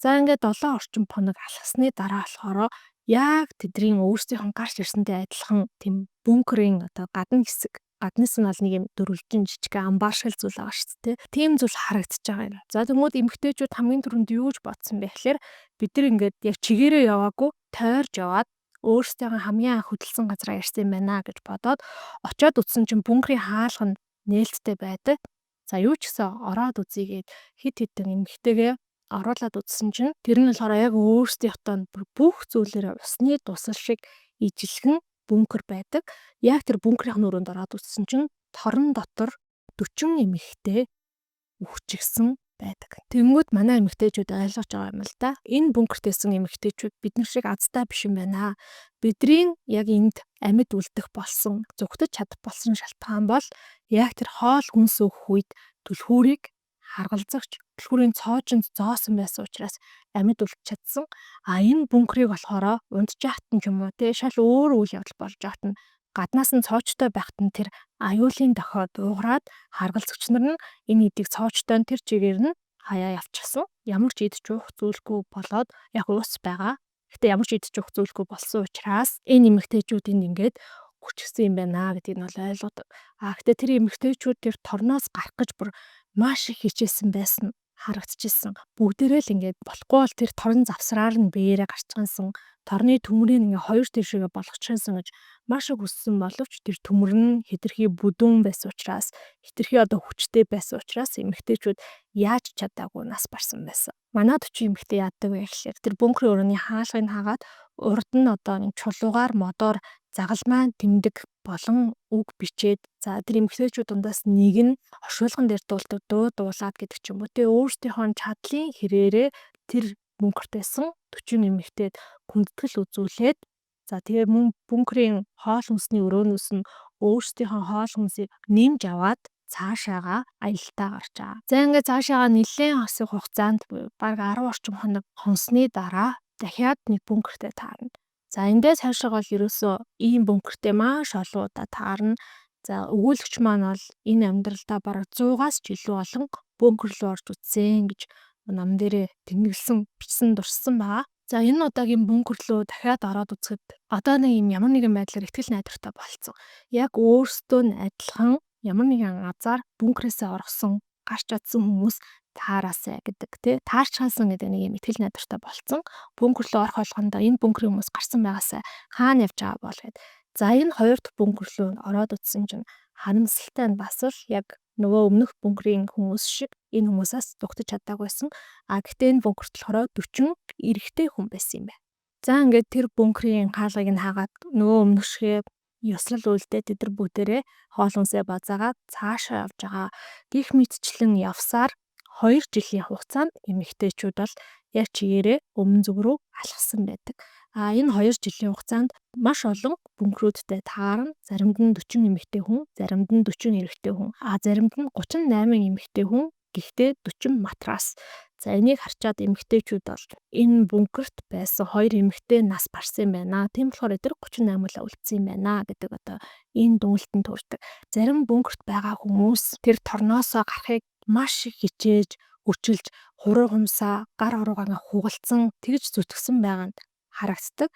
За ингээд 7 орчим хоног алхасны дараа болохоор яг тэдний өөрсдийнх нь гарч ирсэнтэй адилхан тийм бункерийн одоо гадна хэсэг гаднаас нь бол нэг юм дөрвөлжин жижиг амбар шиг зүйл байгаа шүү дээ. Тийм зүйл харагдаж байгаа юм. За тэгмүүд эмэгтэйчүүд хамгийн түрүүнд юу гэж бодсон бэ гэхээр бид нар ингээд яг чигээрээ яваагүй тойрж яваад өөрсдийнхөө хамгийн анх хөдөлсөн газараа ирсэн юм байна гэж бодоод очиод утсан чинь бункерийн хаалга нь нээлттэй байдаг. За юу ч гэсэн ороод үзьегээд хит хитэн эмэгтэйгээ оруулаад үзсэн чинь тэр нь болохоор яг өөрсдийнхөө бүх зүйлээрээ усны дусал шиг ижилхэн бункер байдаг. Яг тэр бункерийн нүрэнд ороод үзсэн чинь торон дотор 40 эмэгтэй үхчихсэн байдаг. Тэнгүүд манай эмэгтэйчүүд ойлгож байгаа юм л да. Энэ бункертэйсэн эмэгтэйчүүд бидний шиг азтай биш юм байна. Бидний яг энд амьд үлдэх болсон, зүгтэж чадах болсон шалтгаан бол яг тэр хоол хүнс өөх үед түлхүүрийг харгалзагч түлхүүрийн цоожинд зоосон байсан учраас амьд үлдэж чадсан. Энэ бункерийг болохоор унтжаахт нь ч юм уу те шал өөр үйл явдал болж яахт нь гаднаас нь цоочтой байхад нь тэр аюулын дохиод ууграад харгалзагч нар нь энэ эдийг цоочтой нь тэр чигээр нь хаяа явчихсан. Ямар ч идэж уух зүйлгүй болоод яг ус байгаа. Гэтэ ямар ч идэж уух зүйлгүй болсон учраас энэ эмэгтэйчүүд энд ингээд хүчсэн юм байна гэдгийг нь бол ойлгодог. Гэтэ тэр эмэгтэйчүүд тэр торноос гарах гэж бүр маш их хичээсэн байсан. харагдчихсан. Бүгдээрээ л ингээд болохгүй бол тэр торон завсраар нь биеэрээ гарчгаансан. Торны төмрийг ингээ хоёр тишээгээ болгочихсон гэж маш их хүссэн боловч тэр төмөр нь хэтэрхий бүдүүн байсан учраас хэтэрхий одоо хүчтэй байсан учраас эмэгтэйчүүд яаж чадаагүй нас барсан байсан. Манай төчийн эмэгтэй яадаг вэ гэхээр тэр бункерийн өрөөний хаалгыг хагаад урд нь одоо нэг чулуугаар модоор загалмай тэмдэг болон үг бичээд за тэр эмэгтэйчүүд дундаас нэг нь оршуулган дээр дуулдаг дуу дуулаад гэдэг ч юм уу те өөрсдийнхөө чадлын хэрээрээ тэр бункертайсан 40 эмэгтэйд хүндэтгэл үзүүлээд за тэгээ мөн бункерийн хоол хүнсний өрөөнөөс нь өөрсдийнхөө хоол хүнсийг нэмж аваад цаашаага аялалтаа гарч байгаа. За ингээд цаашаага нэлээд хосох хугацаанд баг 10 орчим хоног хонсны дараа дахиад нэг бункертэй таарна. За эндээс хойшоогоо л ерөөсөө ийм бункертэй маш олон удаа таарна. За өгүүлэгч маань бол энэ амьдралдаа бараг 100-аас ч илүү олон бункер руу орж үзсэн гэж нам дээрээ тэмдэглэсэн бичсэн дурссан байгаа. За энэ удаагийн бункер руу дахиад ороод үзэхэд одоо нэг юм ямар нэгэн байдлаар ихтгэл найдвартай болцсон. Яг өөрсдөө нь адилхан ямар нэгэн газар бункерээсээ орсон гарч чадсан хүмүүс таараасаа гэдэг тий таарчаасан гэдэг нэг юм ихтгэл найдвартай болцсон. Бункер руу орох болгондоо энэ бункерийн хүмүүс гарсан байгаасаа хаана явж байгаа бол гэд. За энэ хоёр дахь бункер руу ороод үзсэн чинь харамсалтай нь бас л яг нөгөө өмнөх бункерийн хүмүүс шиг энэ хүмүүсээс дугтаж чадаагүйсэн. А гэтээ энэ бункерт болохоор 40 эрэгтэй хүн байсан юм байна. За ингээд тэр бункерийн хаалгыг нь хаагаад нөгөө өмнөх шиг ёслол үйлдэл тэд нар бүгдээрээ хоол хүнсээ базаагаад цаашаа явж байгаа. Гих мэдчлэн явсаар 2 жилийн хугацаанд эмэгтэйчүүд бол яг чигээрээ өмнө зүг рүү алхсан байдаг. А энэ 2 жилийн хугацаанд маш олон бункерүүдтэй таарна. Заримд нь 40 эмэгтэй хүн, заримд нь 40 эрэгтэй хүн, заримд нь 38 эмэгтэй хүн, гэхдээ 40 матрас. За энийг харчаад эмэгтэйчүүд бол энэ бункерт байсан 2 эмэгтэй нас барсан юм байна. Тийм болохоор эдгээр 38-уулаа үлдсэн юм байна гэдэг одоо энэ дүгнэлтэнд төрдөг. Зарим бункерт байгаа хүмүүс тэр торноосоо гарахыг маш их хичээж, хүчилж, хуруу хумсаа, гар оруугаа хугалцсан, тэгж зүтгэсэн байгаанд харагддаг.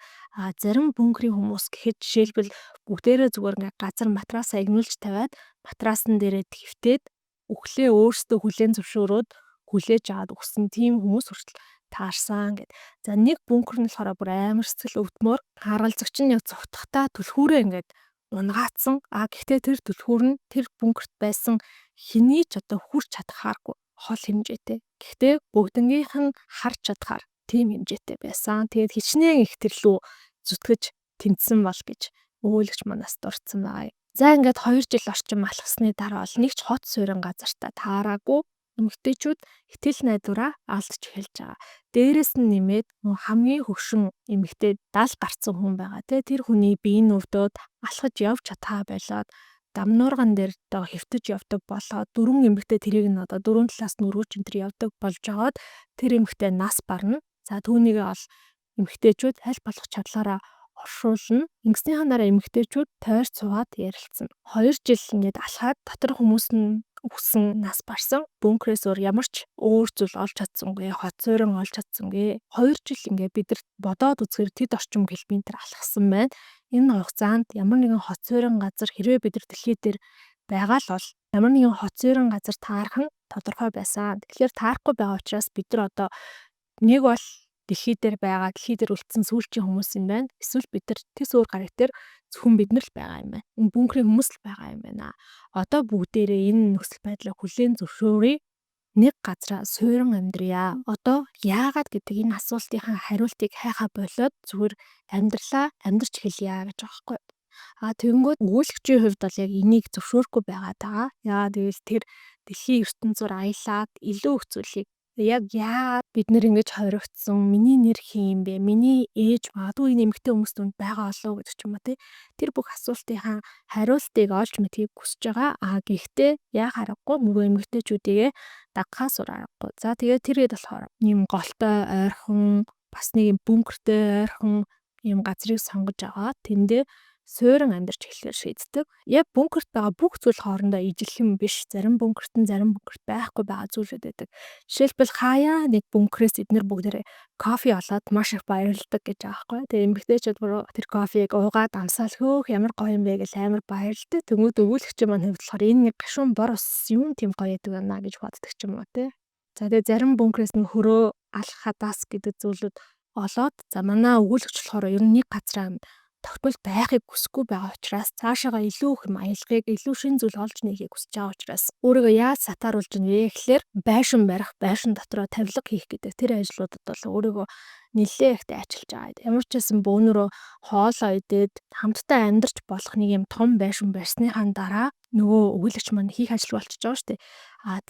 Зарим бункерийн хүмүүс гэхэд жишээлбэл бүгдээрээ зүгээр ингээ газар матрасаа игнүүлж тавиад матрасан дээрээ твтээд өглөө өөрсдөө хүлээн зөвшөөрөөд хүлээж аваад өгсөн тийм хүмүүс хүртэл таарсан гэд. За нэг бункер нь болохоор бүр амар сэтгэл өвдмөр харгалзагч нь яг цогтхтаа түлхүүрээ ингээд унгаацсан. Гэхдээ тэр түлхүүр нь тэр бункерт байсан хэний ч одоо хүрч чадхааргүй хол хэмжээтэй. Гэхдээ бүгднгийнх нь харж чадхаар тийм хэмжээтэй байсан. Тэгээд хичнээн их төрлөө зүтгэж тэмцсэн бол гэж өгүүлэгч манаас дурдсан байгаа. За ингээд 2 жил орчим алхсны дараа бол нэг ч хот суурин газартаа таараагүй эмэгтэйчүүд ихтгэл найдвараа алдж эхэлж байгаа. Дээрээс нь нэмээд хамгийн хөгшин эмэгтэй 70 гарцсан хүн байгаа. Тэр хүний биеийн өвдөд алхаж явж чадхаа болоод дамнуурган дээр одоо хэвтэж явдаг болоод 4 эмэгтэй тэрийг нь одоо 4 талаас нь өргөж энэ төр явдаг болж байгаад тэр эмэгтэй нас барна. За түүнийгээ бол эмэгтэйчүүд аль болох чадлаараа оршуулна. Ингэснийхаа дараа эмэгтэйчүүд тойрч суугаад ярилцсан. 2 жил ингээд алхаад дотор хүмүүс нь үсэн нас барсан. Бункерээс өөр ямар ч өөр зүйл олж чадсангүй, хот суурин олж чадсангүй. 2 жил ингээд бид нар бодоод үзэхээр тэд орчим километр алхсан байна. Энэ хугацаанд ямар нэгэн хот суурин газар хэрвээ бид нар дэлхий дээр байгаа л бол ямар нэгэн хот суурин газар таарах нь тодорхой байсан. Тэгэхээр таарахгүй байгаа учраас бид нар одоо нэг бол дэлхий дээр байгаа, дэлхий дээр үлдсэн сүүлчийн хүмүүс юм байна. Эсвэл бид нар тэс өөр гариг дээр зөвхөн бид нар л байгаа юм байна. Энэ бункерийн хүмүүс л байгаа юм байна. Одоо бүгдээрээ энэ нөхцөл байдлыг хүлээн зөвшөөрье. Нэг газараа суурин амьдрья. Одоо яагаад гэдэг энэ асуултынхаа хариултыг хайхаа болоод зүгээр амьдралаа амьдарч эхэлье гэж байгаа байхгүй. Тэгэнгүүт өгүүлэгчийн хувьд бол яг энийг зөвшөөрөхгүй байгаа даа. Яагаад гэвэл тэр дэлхийн ертөнцөөр аялаад илүү их зүйлийг яг яагаад бид нэр ингэж хоригдсон, миний нэр хин юм бэ, миний ээж магадгүй энэ эмэгтэй хүмүүст үнд байгаа олоо гэдэг ч юм уу тий. Тэр бүх асуултынхаа хариултыг олж мэдхийг хүсэж байгаа. Гэхдээ яа харахгүй нөгөө эмэгтэйчүүдийгээ дагахаас өөр аргагүй. За тэгээд тэргээд болохоор ийм голтой ойрхон бас нэг юм бункертэй ойрхон ийм газрыг сонгож аваад тэндээ суурин амьдарч эхлэхээр шийддэг. Яг бункерт байгаа бүх зүйл хоорондоо ижилхэн биш. Зарим бункерт нь зарим бункерт байхгүй байгаа зүйлүүд байдаг. Жишээлбэл хаяа нэг бункерээс эднэр бүгдээрээ кофе олоод маш их баярлдаг гэж байгаа байхгүй. Тэгээ эмэгтэйчүүд бүр тэр кофег уугаад амсаал хөөх ямар гоё юм бэ гэж амар баярлдаг. Тэмүүд өгүүлэгч маань хувьд болохоор энэ нэг гашуун бор ус юм тийм гоё яадаг байна гэж боддог ч юм уу тий. За тэгээ зарим бункерээс нэг хөрөө алах хадаас гэдэг зүйлүүд олоод за манай өгүүлэгч болохоор ер нь нэг газраа тогтмол байхыг хүсэхгүй байгаа учраас цаашаага илүү их аялахыг, илүү шин зүйл олж нэхийг хүсэж байгаа учраас өөрийгөө яаж сатааруулж ийн вэ гэхлээр байшин барих, байшин дотроо тавилга хийх гэдэг тэр ажлуудад бол өөрийгөө нэлээ ихтэй ачилж байгаа. Ямар ч байсан бөөнөрөө хоолоо идээд хамтдаа амьдарч болох нэг юм том байшин барьсныхаа дараа нөгөө өгүүлэгч маань хийх ажил болчихж байгаа шүү дээ.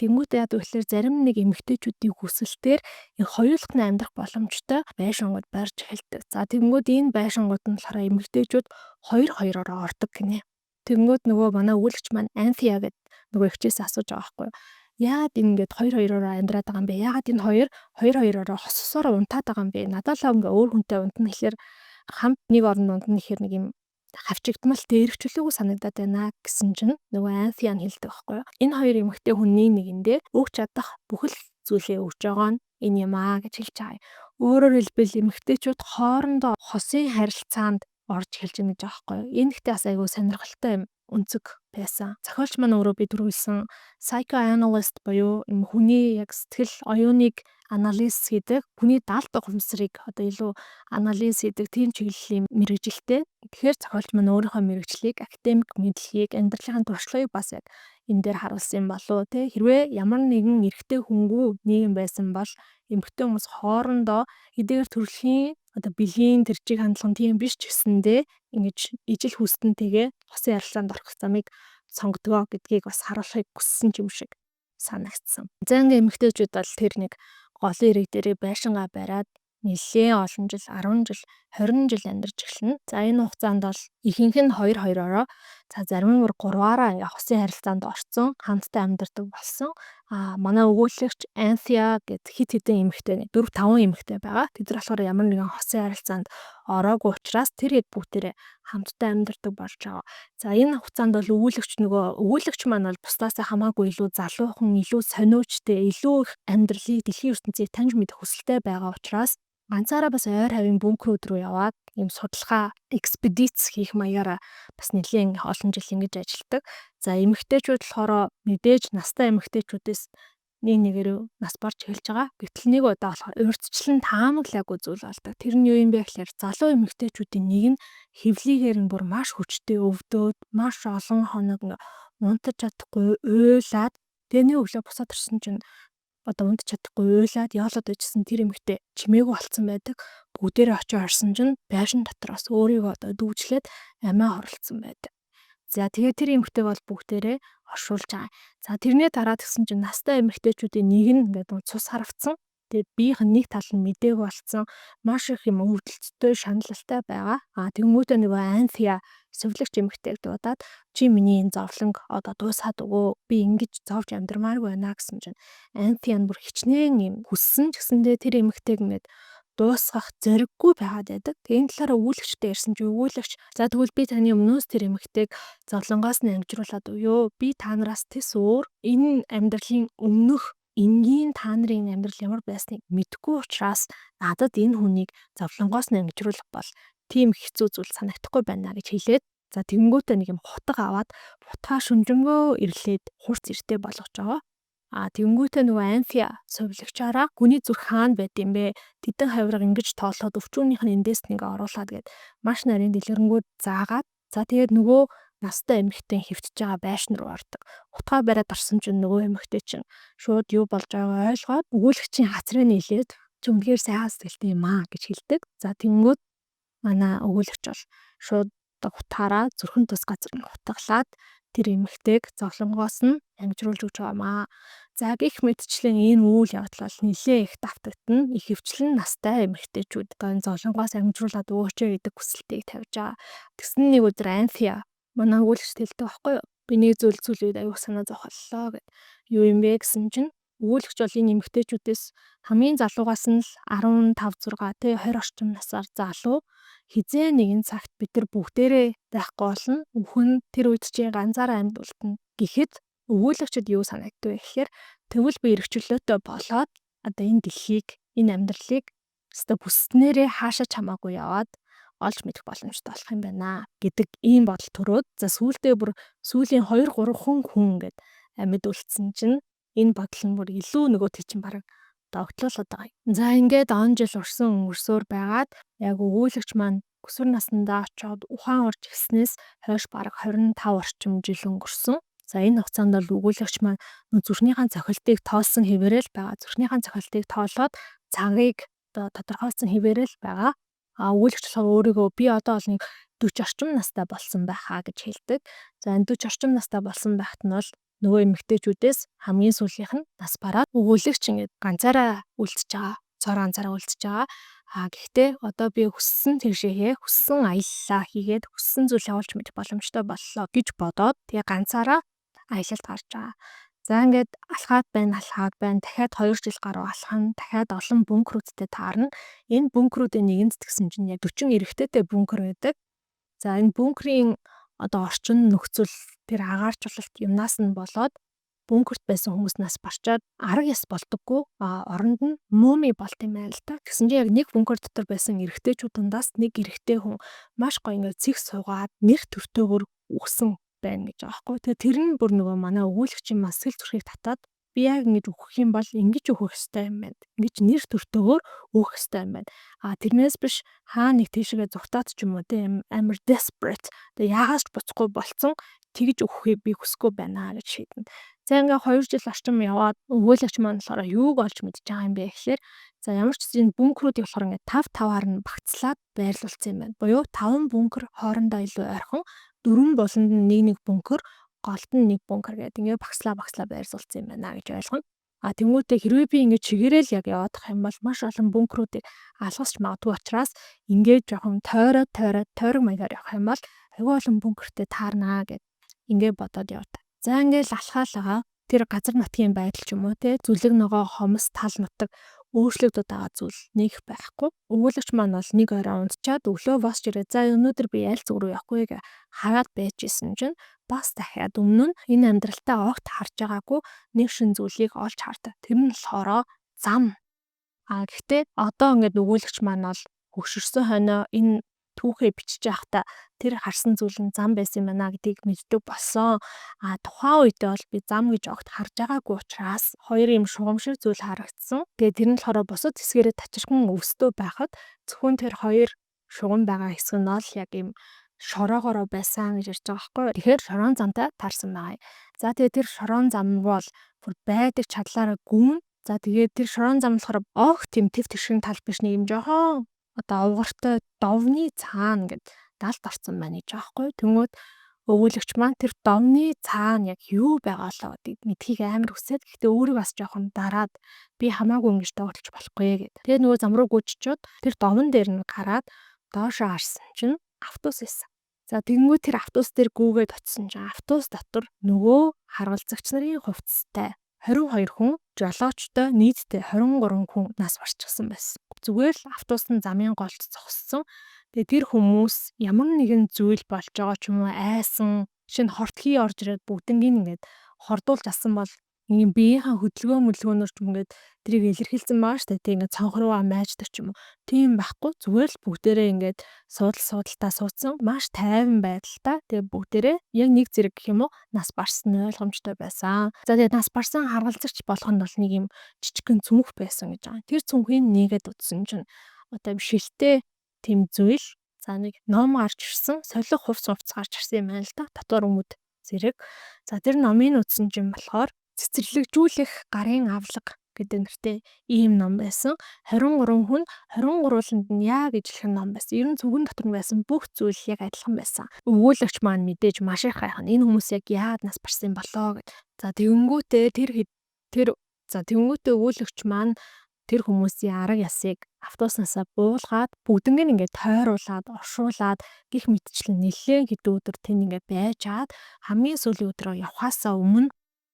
Тэнгүүтээ яд гэхлээр зарим нэг эмэгтэйчүүдийн хүсэлтээр энэ хоёулах нь амьдрах боломжтой байшингууд барьж эхэлдэг. За тэнгүүд энэ байшингууд нь болохоор эмэгтэйчүүд хоёроо ордог гинэ. Тэнгүүд нөгөө манай өгүүлэгч маань Анфиа гэдэг нөгөө ихчээс асууж байгаа байхгүй юу? Яагаад ингээд хоёроо амьдраад байгаа юм бэ? Яагаад энэ хоёроо хососоор унтаад байгаа юм бэ? Надад л ингээ өөр хүнтэй унтна гэхэлэр хамт нэг орнд унтна гэхэр нэг юм хавчигдмал дээрвчлээгүй санагдаад байна гэсэн чинь нөгөө Анфиа нь хэлдэг байхгүй юу? Энэ хоёр эмэгтэй хүний нэгэндээ өгч чадах бүхэл зүйлээ өгж байгаа нь энэ юм аа гэж хэлж байгаа юм. Өөрөөр хэлбэл эмэгтэйчүүд хоорондоо хосын харилцаанд орж эхэлж байна гэж байгаа байхгүй юу? Энэ ихтэй бас айгүй сонирхолтой юм. Үнцэг байсан. Зохиолч маань өөрөө би түрүүлсэн psychoanalyst буюу юм хүний яг сэтгэл оюуныг анализ хийдэг, хүний даалт ухамсарыг одоо илүү анализ хийдэг тийм чиглэлийн мэрэгжилтэй. Тэгэхээр зохиолч маань өөрийнхөө мэрэгжлийг, академик мэдлэгийг, амьдралын туршлагыг бас яг энэ дээр харуулсан юм болов те. Хэрвээ ямар нэгэн эрэгтэй хөнгүү нийгэм байсан бол эмэгтэй хүмүүс хоорондоо эдгээр төрлийн одоо бэлгийн тэрчиг хандлага тийм биш ч гэсэндээ ингэж ижил хүстэнтэйгээ хосын ярилцаанд орох замыг сонгодгоо гэдгийг бас харуулахыг хүссэн юм шиг санагдсан. Зэнгэ эмэгтэйчүүд бол тэр нэг голын ирэг дээрээ байшингаа бариад нэлээд олон жил 10 жил 20 жил амьдарч эхэлнэ. За энэ хугацаанд бол ихэнх нь хоёроо за зарим нь 3-аараа хосын харилцаанд орсон, хамтдаа амьдардаг болсон. Манай өгүүлэгч Анфиа гэд хит хитэн эмэгтэй 4-5 эмэгтэй байгаа. Тэд нар болохоор ямар нэгэн хосын харилцаанд ороогүй учраас тэр хэд бүгдээрээ хамтдаа амьдардаг болж байгаа. За энэ хугацаанд бол өгүүлэгч маань бол бусдаасаа хамаагүй илүү залуухан, илүү сониучтэй, илүү их амьдралыг дэлхийн ертөнцийг таньж мэдэх хүсэлтэй байгаа учраас ганцаараа бас ойр хавийн бункерүүд рүү яваад ийм судалгаа, экспедиц хийх маягаараа бас нэлийн олон жил ингэж ажилладаг. За эмэгтэйчүүд болохоор мэдээж настай эмэгтэйчүүдээс нэгээр нас барж эхэлж байгаа. Гэтэл нэг удаа болохоор урьдчилан таамаглаагүй зүйл болдог. Тэр нь юу юм бэ гэхээр залуу эмэгтэйчүүдийн нэг нь хевлийгээр нь бүр маш хүчтэй өвдөөд маш олон хоног унтаж чадахгүй уйлаад тэний өглөө босоод ирсэн чинь одоо унтаж чадахгүй уйлаад яолоод байжсэн тэр эмэгтэй чимээгүй болцсон байдаг. Бүгдээрээ очиж харсан чинь байшин дотроос өөрийгөө одоо дүүжлээд амиа хорлцсон байдаг. За тэгээд тэр эмэгтэй бол бүгдээрээ оршуулж байгаа. За тэрний дараа тэгсэн чинь настай эмэгтэйчүүдийн нэг нь ингээд цус харавцсан. Тэгээд биеийнх нь нэг тал нь мдээгүй болцсон. Маш их юм өвдөлттэй, шаналлалтай байгаа. Тэгмүүтээ нөгөө Анфиа сувлагч эмэгтэйг дуудаад чи миний энэ зовлонг одоо дуусаад өгөө. Би ингэж зовж амьдрмааргүй байна гэсэн чинь Анфиа нь бүр хичнээн юм хүссэн ч гэсэндээ тэр эмэгтэйг ингээд дуусгах зориггүй байгаад байдаг. Тэгээ энэ талаараа өгүүлэгчтэй ярьсан чи өгүүлэгч за тэгвэл би таны өмнөөс тэр эмэгтэйг зовлонгоос нь ангижруулад өгөө. Би та нараас тис өөр энэ амьдралын өмнөх энгийн та нарын амьдрал ямар байсныг мэдэхгүй учраас надад энэ хүнийг зовлонгоос нь ангижруулах бол тийм хэцүү зүйл санагдахгүй байна гэж хэлээд за тэнгуүтэ нэг юм хутга аваад бутгаа шүнжэнгөө ирлээд хурц иртэй болгож байгаа. Тэнгуүтэ нөгөө Анфиа сувлагчаараа хүний зүрх хаана байд юм бэ? Тэдэн хавирга ингэж тоолоход өвчүүнийх нь эндээс нэг оруулаад гээд маш нарийн дэлгэрэнгүй заагаад за тэгээд нөгөө настай эмэгтэй хөвтөж байгаа байшин руу ордог. Утгаа бариад орсон чинь нөгөө эмэгтэй чинь шууд юу болж байгааг ойлгоод өгүүлэгчийн хацраа нийлээд чи үнэхээр сайхан сэтгэлтэй юм аа гэж хэлдэг. За тэнгүүд манай өгүүлэгч бол шууд утгаараа зүрхэн тус газар нь утгалаад тэр эмэгтэйг зовлонгоос нь ангижруулж өгч байгаа маа. За гих мэдчлэн энэ үйл явдал бол нэлээ их давтагдана. Их хөвчлэн настай эмэгтэйчүүд одоо энэ зовлонгоос ангижруулад өгөөч гэдэг хүсэлтийг тавьж байгаа. Тэгсэн нэг өдөр Анфиа манай өгүүлэгчд хэлдэг байхгүй юу? Би нэг зүйлүүд аюух санаа зовхоллоо гэд. Юу юм бэ гэсэн чинь өгүүлэгч бол энэ эмэгтэйчүүдээс хамгийн залуугаас нь л 15 6 те 20 орчим насаар залуу хизээ нэгэн цагт бид нар бүгдээрээ байхгүй болно. Өвхөн тэр үед чи ганцаараа амьд үлдэнэ. Гэхэд өгүүлэгчд юу санагддаг вэ гэхээр тэгвэл би эргчлөөтэй болоод одоо энэ дэлхийг энэ амьдралыг өстө бүснээрээ хаашаа чамаагүй яваад олж мэдэх боломжтой болох юм байна гэдэг ийм бодол төрөөд за сүүлдээ бүр сүүлийн 2 3 хүн ингээд амьд үлдсэн чинь Энэ бодол нь бүр илүү нөгөө тэр чинь бараг догтлуулаад байгаа юм. За ингээд он жил өнгөрсөөр байгаад яг өгүүлэгч маань өсвөр насндаа очоод ухаан орж ирснээс хойш бараг 25 орчим жил өнгөрсөн. За энэ хугацаанд бол өгүүлэгч маань зүрхнийхээ цохилтыг тоолсон хэвээрээ л байгаа. Зүрхнийхээ цохилтыг тоолоод цагийг одоо тодорхойлсон хэвээрээ л байгаа. Өгүүлэгч болохоор өөрийгөө би одоо бол нэг 40 орчим настай болсон байхаа гэж хэлдэг. За энэ 40 орчим настай болсон байхад нь бол нөгөө эмэгтэйчүүдээс хамгийн сүүлийнх нь нас бараад өгүүлэгч ингээд ганцаараа үлдчихэж байгаа. Цор ганцаараа үлдчихэж байгаа. Гэхдээ одоо би хүссэн тэгшээхээ хүссэн аяллаа хийгээд хүссэн зүйлээ олж мэдэх боломжтой боллоо гэж бодоод тэгээ ганцаараа аялалд гарч байгаа. За ингээд алхаад байна. Дахиад 2 жил гаруй алхана. Дахиад олон бункерүүдтэй таарна. Энэ бункерүүдийн нэгэнд тэгсэн чинь яг 40 эрэгтэйтэй бункер байдаг. За энэ бункерийн одоо орчин нөхцөл тэр агаарчлалт юмнаас нь болоод бункерт байсан хүмүүс нас барчаад арга яс болдоггүй. Оронд нь мууми болт юм байна л та. Тэгсэн чинь яг нэг бункер дотор байсан эрэгтэйчүүд дундаас нэг эрэгтэй хүн маш гоё ингээд цэг суугаад нэр төртөөгөр үхсэн байна гэж байгаа байхгүй. Тэгээ тэр нь бүр нөгөө манай өгүүлэгчийн масэл зүрхийг татаад би яг ингэж өгөх юм бол ингэж өгөх ёстой юм байна. Ингэж нэр төртөөгөр өгөх ёстой юм байна. Тэрнээс биш хаа нэг тийшээ зүгтаад ч юм уу те амар desperate. Тэгээ яагаас ч буцахгүй болцсон тэгж өгөхийг би хүсэхгүй байна гэж шийдэн. За ингээ 2 жил орчим яваад өгүүлэгч маань болохоор юуг олж мэдж байгаа юм бэ гэхээр за ямар ч зүйл бункерүүдийг болохоор ингээ 5-5-аар нь багцлаад байрлуулсан юм байна. Буюу 5 бункер хоорондоо илүү ойрхон 4 болонд нэг бункер голд нь нэг бункер гэдэг ингээ багслаа байрлуулсан юм байна гэж ойлгоно. Тэмүүтээ хэрвээ би ингээ чигээрэл яг яваадах юм бол маш олон бункерүүдийг алгасч магадгүй учраас ингээ жоохон тойрог маягаар явах юм бол аюул олон бункертэй таарнаа гэд ингээ бодоод явдаг. За ингээл алхаалгаа тэр газар нутгийн байдал ч юм уу те зүлэг ногоо хомс тал нутаг өөрчлөгдөд байгаа зүйл нэг байхгүй. Өгүүлэгч маань бол нэг орой унтчаад өглөө босч ирээ. За өнөөдөр би аль зүг рүү явахгүй гэ хараад байжсэн чинь бас дахиад өмнө нь энэ амьдралтаа огт харж байгаагүй нэг шин зүйлийг олж хардаг. Тэр нь болохоор зам. Гэхдээ одоо ингээд өгүүлэгч маань бол хөгшөрсөн хойноо энэ түүхээ бичиж байхдаа тэр харсан зүйл нь зам байсан юм байна гэдгийг мэддэг болсон. Тухайн үедээ бол би зам гэж огт харж байгаагүй учраас хоёр юм шугамшиг зүйл харагдсан. Тэгээ тэр нь болохоор бусад хэсгээрээ тачирхан өвстөө байхад зөвхөн тэр хоёр шугам байгаа хэсэг нь бол яг юм шороогоороо байсан гэж ярьж байгаа байхгүй. Тэгэхээр шороон замтай таарсан байгаа. За тэгээ тэр шороон зам бол бүр байдаг чадлаараа гүн. За тэгээ тэр шороон зам болохоор огт тийм тэв тэгшин тал биш нэг юм жоохон одоо угартай довны цаана гэд далд орсон байна гэж байгаа байхгүй. Тэнгүүд өгүүлэгч маань тэр довны цаана яг юу байгаалаа гэдгийг мэдхийг амар хүсээд гэхдээ өөрийгөө бас жоохон дараад би хамаагүй ингэж тоглож болохгүй гэд. Тэгээ нөгөө зам руу гүйччихэд тэр довн дээр нь гараад доошоо харсан чинь автобус байсан. За тэнгүүд тэр автобус дээр гүүгээд очисон чинь автобус дотор нөгөө харгалзагч нарын хувцастай 22 хүн, жолоочтой нийтдээ 23 хүн нас барчихсан байсан. Зүгээр л автобусны замын голд зогссон. Тэгээ тэр хүмүүс ямар нэгэн зүйл болж байгаа ч юм уу айсан, шинэ хортхий орж ирээд бүгднийг ингээд хордуулж асан бол ийм биеийнхээ хөдөлгөөнөөр ч юм ингээд тэрийг илэрхийлсэн байгаа шүү дээ. Тэг ингээд цонхруугаа майждаг ч юм уу. Тийм байхгүй. Зүгээр л бүгдээрээ ингээд суудалтаа суудсан. Маш тайван байдалтай. Тэгээ бүгдээрээ яг нэг зэрэг гэх юм уу нас барсан ойлгомжтой байсан. За тэгээ нас барсан харгалзагч болох нь бол нэг юм жижигхэн цүнх байсан гэж байгаа. Тэр цүнхийг нээгээд утсан чинь одоо шилтэй тийм зүйл. За нэг ном гарч ирсэн. Солих хувц гарч ирсэн юм байна л да. Татвар өмд зэрэг. За тэр номыг утсан чинь болохоор цэцэрлэгжүүлэх гарын авлага гэдэг нэртэй ийм ном байсан. 23 хүн 23-нд нь яг ижлэх ном байсан. Ер нь цүгэн дотор нь байсан бүх зүйл яг адилхан байсан. Өгүүлэгч маань мэдээж маш их хайхан. Энэ хүмүүс яг яагаад нас барсан болоо гэд. За тэгэнгүүтээ өгүүлэгч маань тэр хүмүүсийн арга ясыг автобуснасаа буулгаад бүгднийг ингээд тойруулаад, оршуулад гих мэтчлэн нэлээд хэдэн өдөр тэнд ингээд байжгаад хамгийн сүүлийн өдрөө явхаасаа өмнө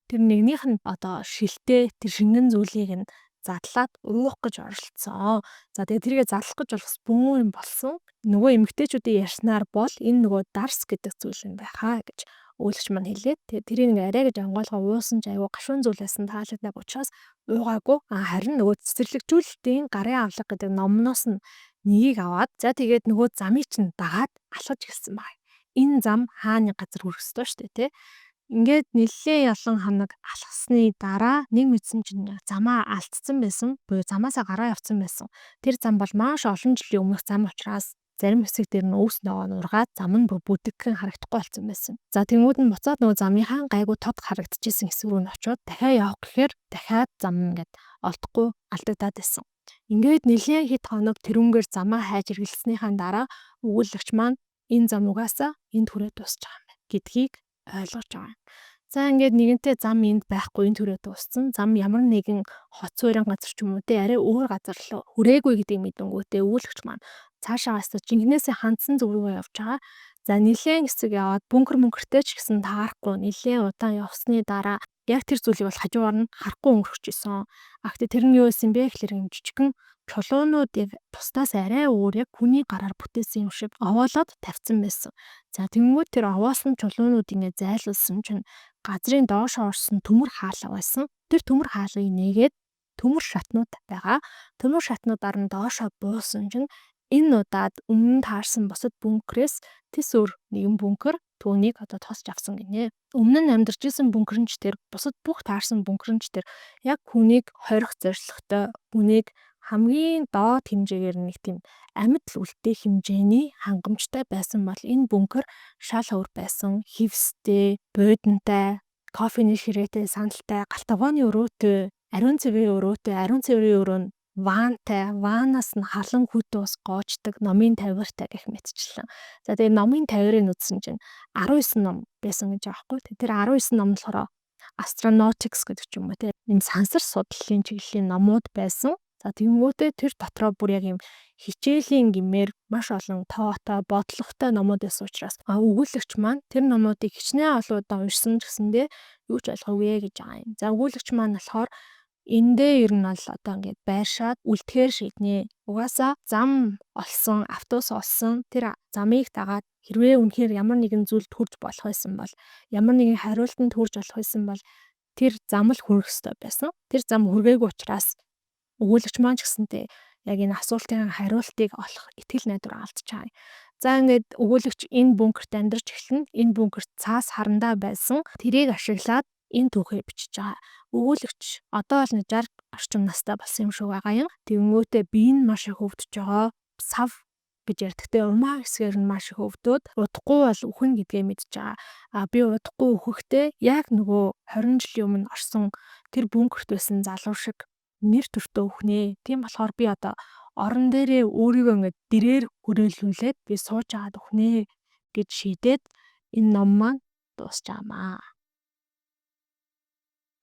тэр нэгнийх нь одоо шилтэй тэр шингэн зүйлийг нь задлаад уух гэж оролцсон. За тэгээ тэргээ задлах гэж бас бөөн юм болсон. Нөгөө эмэгтэйчүүдийн ярьснаар бол энэ нөгөө дарс гэдэг зүйл юм байхаа гэж өгүүлэгч маань хэлээд тэгээ тэрийг ингээ арай гэж ангойлгоо уусан ч аюу гашуун зүйлээсэн таалагддаг учраас уугаагүй. Харин нөгөө цэцэрлэгжүүлэлтийн гарын авлага гэдэг номноос нь нэгийг аваад за тэгээд нөгөө замыг чинь дагаад алхаж гэлсэн баг. Энэ зам хааны газар хүрэх ёстой шүү дээ тий. Ингээд нэлээд олон хоног алхасны дараа нэг мэдсэн чинь замаа алдсан байсан. Буюу замаасаа гараа явцсан байсан. Тэр зам бол маш олон жилийн өмнөх зам учраас зарим хэсэг дээр нь өвс ногоо нургаад зам нь бүдэгхэн харагдахгүй болсон байсан. За тэнгууд нь буцаад нөгөө замынхаа гайгүй тод харагдчихсэн хэсэг рүү н очиод дахиад явах гэхээр дахиад зам ингээд олдохгүй алдагдаад байсан. Ингээд нэлээд хэд хоног тэрүүнгээр замаа хайж иргэлснийхаа дараа өгүүлэгч маань энэ зам угаасаа энд хүрээ дуусч байгаа юм гэдгийг ойлгож байгаа. За ингээд нэгэнтээ зам энд байхгүй энэ төрөө дууссан. Зам ямар нэгэн хот суурин газар ч юм уу те арай өөр газар руу хүрээгүй гэдгийг мэдэнгүүтээ үүлэгч маань цаашаагаас жинхнээсээ хандсан зүг рүү явж байгаа. За нэлээд хэсэг яваад бункертэй ч гэсэн таарахгүй нэлээд удаан явсны дараа яг тэр зүйлийг бол хажуугаар нь харахгүй өнгөрч исэн. Гэхдээ тэр нь юу байсан бэ гэхээр юм жижигхэн чулуунуудыг тусдаас арай өөр яг хүний гараар бүтээсэн юм шиг овоолоод тавьсан байсан. За тэнгууд тэр овоосон чулуунууд ингээд зайлуулсан чинь газрын доошоо орсон төмөр хаалга байсан. Тэр төмөр хаалгыг нээгээд төмөр шатнууд байгаа. Төмөр шатнуудаар нь доошоо буусан чинь энэ удаад өмнө таарсан бусад бункерээс тис өөр нэгэн бункер түүнийг одоо тосч авсан гинэ. Өмнө нь амьдарч исэн бункерч тэр бусад бүх таарсан бункерч тэр яг хүнийг хорих зорилготой хүнийг хамгийн доод хэмжээгээр нэг тийм амьд л үлдээх хэмжээний хангамжтай байсан бол энэ бункер шал хөвөр байсан. Хивстэй, буудантай, кофений ширээтэй, сандалтай, галтгооны өрөөтэй, ариун цэврийн өрөөтэй, ариун цэврийн өрөө нь ваантай, ваанаас нь халан хүт ус гоочдаг номын тавиртай гэх мэтчлэн. За тэгээ номын тавирыг үзсэн чинь 19 ном байсан гэж байгаа байхгүй. Тэр 19 ном болохоор astronautics гэдэг ч юм уу тийм сансар судлалын чиглэлийн номууд байсан. За тэгмүүдээ тэр дотроо бүр яг юм хичээлийн гэмээр маш олон тоотой, бодлоготой номууд байсан учраас өгүүлэгч маань тэр номуудыг хичнээн олон удаа уншсан ч гэсэндээ юу ч ойлгоогүй гэж байгаа юм. За өгүүлэгч маань болохоор эндээ ер нь бол одоо ингээд байршаад үлдэхээр шийднэ. Угаасаа зам олсон, автобус олсон тэр замыг дагаад хэрвээ үнэхээр ямар нэгэн зүйлд хүрч болох байсан бол ямар нэгэн хариултанд хүрч болох байсан бол тэр зам л хүрэх ёстой байсан. Тэр зам хүргээгүй учраас өгүүлэгч маань ч гэсэнтэй яг энэ асуултын хариултыг олох итгэл найдвар алдчихж байгаа. За ингээд өгүүлэгч энэ бункерт амьдарч эхэлнэ. Энэ бункерт цаас харандаа байсан. Тэрийг ашиглаад энэ түүхээ бичиж байгаа. Өгүүлэгч одоо л 60 орчим настай болсон юм шиг байгаа юм. Тэнгүүтээ би энэ маш их өвдөж байгаа. Сав гэж ярьдагтэй умаа хэсгээр нь маш их өвдөөд удахгүй бол үхэн гэдгээ мэдж байгаа. Би удахгүй үхэхдээ яг нөгөө 20 жилийн өмнө орсон тэр бункерт байсан залуу шиг нэр төртөө үхнэ. Тийм болохоор би одоо орон дээрээ өөрийгөө ингээд дэрээр хүрээлүүлээд би сууж агаад үхнэ гэж шийдээд энэ ном маань дуусчаамаа.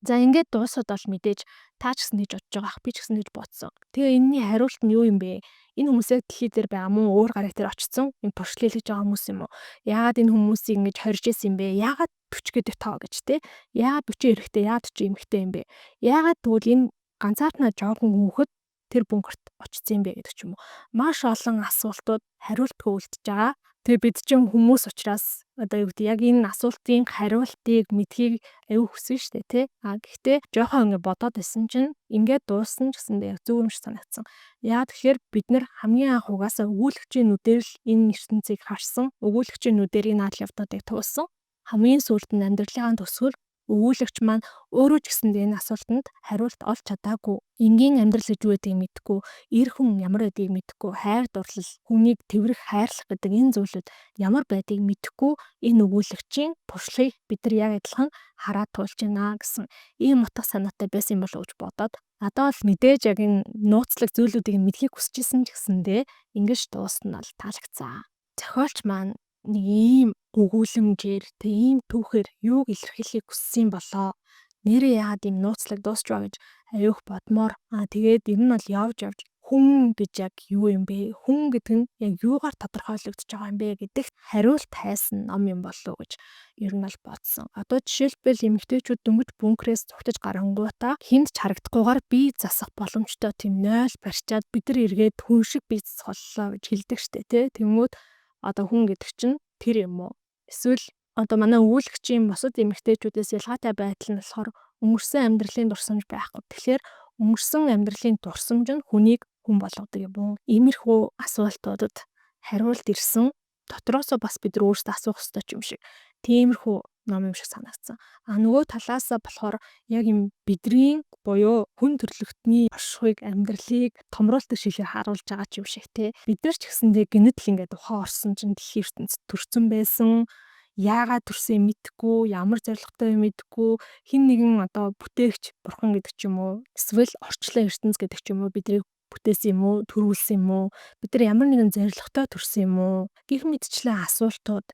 За ингээд дуусаад бол мэдээж та ч гэсэн гэж бодож байгаа ах би ч гэсэн гэж бодсон. Тэгээ энэний хариулт нь юу юм бэ? Энэ хүмүүсээ дэлхий дээр байгаа мó өөр гараг дээр очсон юм туршлилж байгаа хүмүүс юм уу? Яагаад энэ хүмүүсийг ингэж хорж исэн юм бэ? Яагаад 40 гэдэг тоо гэж те? Яагаад 40 эрэхтэй, яагаад 40 эмэгтэй юм бэ? Яагаад тэгвэл энэ ганцаарднаа жоохон хүүхэд тэр бункерт очсон юм бэ гэдэг ч юм уу. Маш олон асуултууд хариултгүй үлдчихэж байгаа. Тэгээ бид ч юм хүмүүс учраас одоо юу гэдэг яг энэ асуултын хариултыг мэдхийг аюу хүсэн штэ тий. Гэхдээ жоохон ингэ бодоод исэн чинь ингээд дууссан ч гэсэндээ яг зөв юм шиг санагдсан. Яагаад тэгэхээр бид нэр хамгийн анх угаасаа өгүүлэгчийн нүдээр л энэ ертөнцийг харсан. Өгүүлэгчийн нүдээр энэ адал явдлуудыг туулсан. Хамгийн сүүлд нь амьдралын төгсгөл өгүүлэгч маань өөрөө ч гэсэндээ энэ асуултанд хариулт олж чадаагүй. Энгийн амьдрал гэж юу гэдгийг мэдэхгүй, эр хүн ямар байдгийг мэдэхгүй, хайр дурлал, хүнийг тэврэх хайрлах гэдэг энэ зүйлүүд ямар байдгийг мэдэхгүй энэ өгүүлэгчийн туршлагыг бид нар яг адилхан хараад туулж байна гэсэн ийм утга санаатай байсан юм болов уу гэж бодоод надад бол мэдээж яг энэ нууцлаг зүйлүүдийг мэдхийг хүсэж исэн ч гэсэндээ ингэж дуусна бол таалагдсан. Зохиолч маань нэг ийм өгүүлэмжээр тэг ийм түүхээр юуг илэрхийлэхийг хүссэн болоо. Нэрээ яагаад ийм нууцлаг дуусч байгаа гэж аюух бодмоор. Тэгээд ер нь бол явж хүн гэж яг юу юм бэ? Хүн гэдэг нь яг юугаар тодорхойлогдож байгаа юм бэ гэдэгт хариулт хайсан ном юм болов уу гэж ер нь бол бодсон. Одоо жишээлбэл эмэгтэйчүүд дөнгөж бункерээс цугтаж гарангуутаа хинт ч харагдахгүйгээр бие засах боломжтой тийм 0 барьчаад бид нар эргээд хүн шиг бие засах боллоо гэж хэлдэг штэ тий. Тэнгүүд одоо хүн гэдэг чинь тэр юм уу? Эсвэл одоо манай өгүүлэгчийн бусад эмэгтэйчүүдээс ялгаатай байдал нь болохоор өнгөрсөн амьдралын дурсамж байхгүй. Тэгэхээр өнгөрсөн амьдралын дурсамж нь хүнийг хүн болгодог юм уу? Иймэрхүү асуултуудад хариулт ирсэн дотроосоо бас бид нар өөрсдөө асуух хэрэгтэй юм шиг. Тиймэрхүү ном юм шиг санагдсан. Нөгөө талаасаа болохоор яг юм бидний буюу хүн төрлөختний оршихуйг, амьдралыг томруулдаг шилээр харуулж байгаа юм шиг те. Бид нар ч гэсэндээ гинэт л ингээд ухаан орсон чинь дэлхийн ертөнцид төрсөн байсан. Яагаад төрсөн мэдэхгүй, ямар зорилготой мэдэхгүй, хин нэгэн одоо бүтээгч бурхан гэдэг ч юм уу, эсвэл орчлон ертөнц гэдэг ч юм уу бидний бүтээсэн юм уу, төрүүлсэн юм уу? Бид нар ямар нэгэн зорилготой төрсөн юм уу? Гэх мэтчлэн асуултууд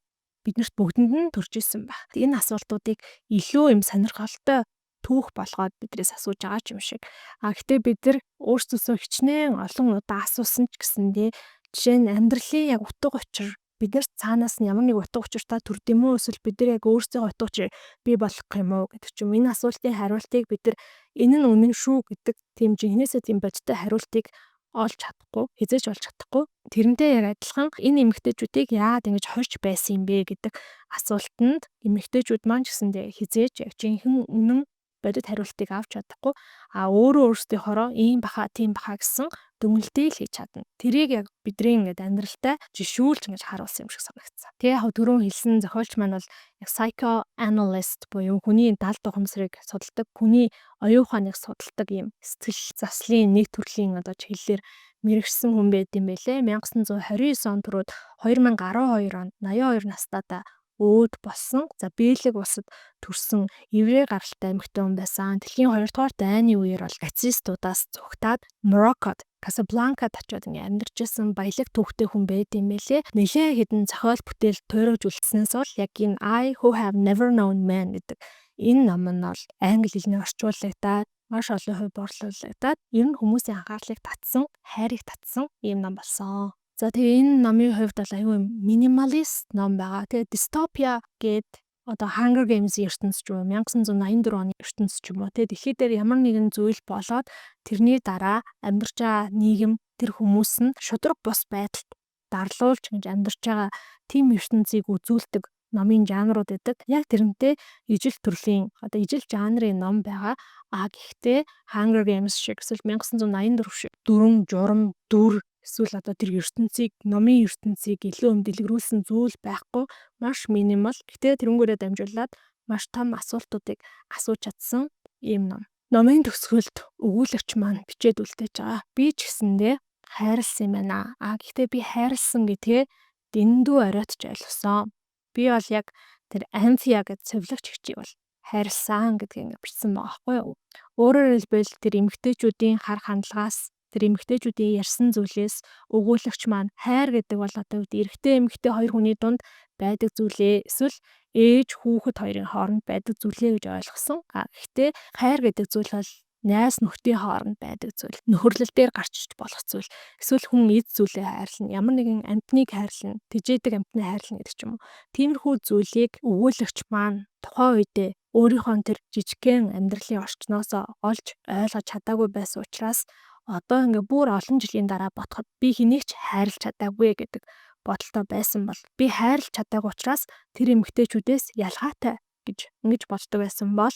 биднэрт бүгдэнд нь төрж исэн баг. Энэ асуултуудыг илүү юм сонирхолтой түүх болгоод бидрээс асууж байгаа юм шиг. Гэхдээ бид нар өөрсдөөсөө хичнээн олон удаа асуусан ч гэсэндээ жишээ нь амьдралын яг утга учир бид нар цаанаас нь ямар нэг утга учиртай төрд юм уу эсвэл бид нар яг өөрсдөө утга учир бий болох юм уу гэдэг ч юм. Энэ асуултын хариултыг бид нар энэ нь үнэн шүү гэдэг тийм жинхнээсээ тийм бодиттой хариултыг олж чадахгүй, хизээж олж чадахгүй. Тэрнтэй яг адилхан энэ эмэгтэйчүүдийг яагаад ингэж хорж байсан юм бэ гэдэг асуултанд эмэгтэйчүүд маань ч гэсэндээ хизээж яг жинхэнэ үнэн бодит хариултыг авч чадахгүй. Өөрөө өөрсдийнхоороо ийм баха, тийм баха гэсэн дүгнэлтийг хийж чадна. Тэрийг яг бидний ингээд амьдралтай жишүүлж ингэж харуулсан юм шиг санагдсан. Тэгээ яг түрүүн хэлсэн зохиолч маань бол яг psychoanalyst буюу хүний даалт ухамсарыг судалдаг, хүний оюун ухааныг судалдаг юм сэтгэл заслын нэг төрлийн одоо чиглэлээр мэрэгсэн хүн байт юм байлээ. 1929 он төрөөд 2012 онд 82 настайдаа өөд болсон. За Бэлэг улсад төрсэн еврей гаралтай эмэгтэй хүн байсан. Дэлхийн 2 дугаар дайны үеэр бол нацистуудаас зүгтаад Мороккод Касабланкад очиод ингээ амьдарч байсан баялаг түүхтэй хүн байт юм байлээ. Нэлээ хэдэн зохиол бүтээл туйрагж үлдсэнээс бол яг энэ I Who Have Never Known Man гэдэг энэ ном нь бол англи хэлний орчуулагдаад маш олон хувь борлуулагдаад ер нь хүмүүсийн анхаарлыг татсан, хайрыг татсан ийм ном болсон. За тэгээ энэ номын хувьд бол аюу минималист ном байгаа. Тэгээ дистопия гээд одоо Hunger Games ертөнц ч юм уу 1984 оны ертөнц ч юм уу тэгээ дэлхий дээр ямар нэгэн зүйл болоод тэрний дараа амьдарч байгаа нийгэм тэр хүмүүс нь шудраг бус байдалд дарлуулж гэж амьдарч байгаа тийм ертөнцийг үзүүлдэг номын жанрууд гэдэг. Яг тэрнтэй ижил төрлийн одоо ижил жанрын ном байгаа. Гэхдээ Hunger Games шиг эсвэл 1984 шиг дүрм, журам, дүр эсвэл одоо тэр ертөнцийг номын ертөнцийг илүү дэлгэрүүлсэн зүйл байхгүй, маш минимал. Гэтэ тэрнгүүрээ дамжуулаад маш том асуултуудыг асууж чадсан ийм ном. Номын төгсгөлд өгүүлэгч маань бичээд үлдээж байгаа. Би ч гэсэндээ хайрлсан юм байна. Гэхдээ би хайрлсан гэдгээ дэндүү оройтч ойлгосон. Би бол яг тэр Анфия гэдэг цовлогч хичээг бол хайрлсан гэдгийг ингэ бичсэн байгаа байхгүй юу. Өөрөөр хэлбэл тэр эмэгтэйчүүдийн хар хандлагаас тэр эмэгтэйчүүдийн ярьсан зүйлээс өгүүлэгч маань хайр гэдэг бол одоо эрэгтэй эмэгтэй хоёр хүний дунд байдаг зүйлээ эсвэл ээж хүүхэд хоёрын хооронд байдаг зүйлээ гэж ойлгосон. Гэхдээ хайр гэдэг зүйл бол найз нөхдийн хооронд байдаг зүйл. Нөхөрлөл дээр гарч иж болох зүйл. Эсвэл хүн эд зүйлээ хайрлна. Ямар нэгэн амьтныг хайрлна. Тэжээдэг амьтныг хайрлна гэдэг ч юм уу. Тиймэрхүү зүйлийг өгүүлэгч маань тухайн үедээ өөрийнхөө тэр жижигхэн амьдралын орчноос олж ойлгож чадаагүй байсан учраас одоо ингээ бүр олон жилийн дараа бодоход би хэнийг ч хайрлаж чадаагүй гэдэг бодолтой байсан бол би хайрлаж чадаагүй учраас тэр эмэгтэйчүүдээс ялгаатай гэж ингэж боддог байсан бол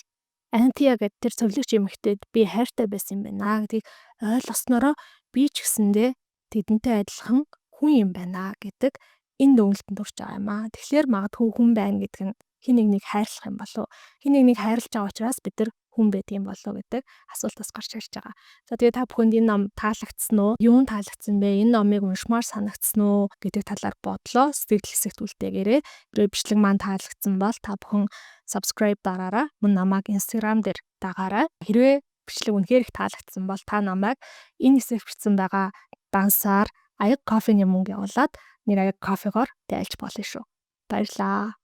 Антия гэдэг тэр цовлогч эмэгтэйд би хайртай байсан юм байна гэдгийг ойлгосноороо би ч гэсэндээ тэдэнтэй адилхан хүн юм байна гэдэг энэ дүгнэлтэнд хүрч байгаа юм аа. Тэгэхээр магадгүй хүн байна гэдэг нь хин нэгнийг хайрлах юм болов уу? Хин нэгнийг хайрлаж байгаа учраас бид нар хүн байдаг юм болов гэдэг асуултаас гарч ирж байгаа. За тэгээ та бүхэнд энэ ном таалагдсан уу? Юун таалагдсан бэ? Энэ номыг уншмаар санагдсан уу гэдэг талаар бодлоо сэтгэл хэсэгт үлдээгээрэй. Хэрвээ бичлэг маань таалагдсан бол та бүхэн subscribe дараарай. Мөн намайг Instagram дээр дагаарай. Хэрвээ бичлэг үнэхээр их таалагдсан бол та намайг энэ хэсэгт бичсэн байгаа дансаар Аяг кофений мөнгө явуулаад нэр Аяг кофегоор тайлж болно шүү. Баярлалаа.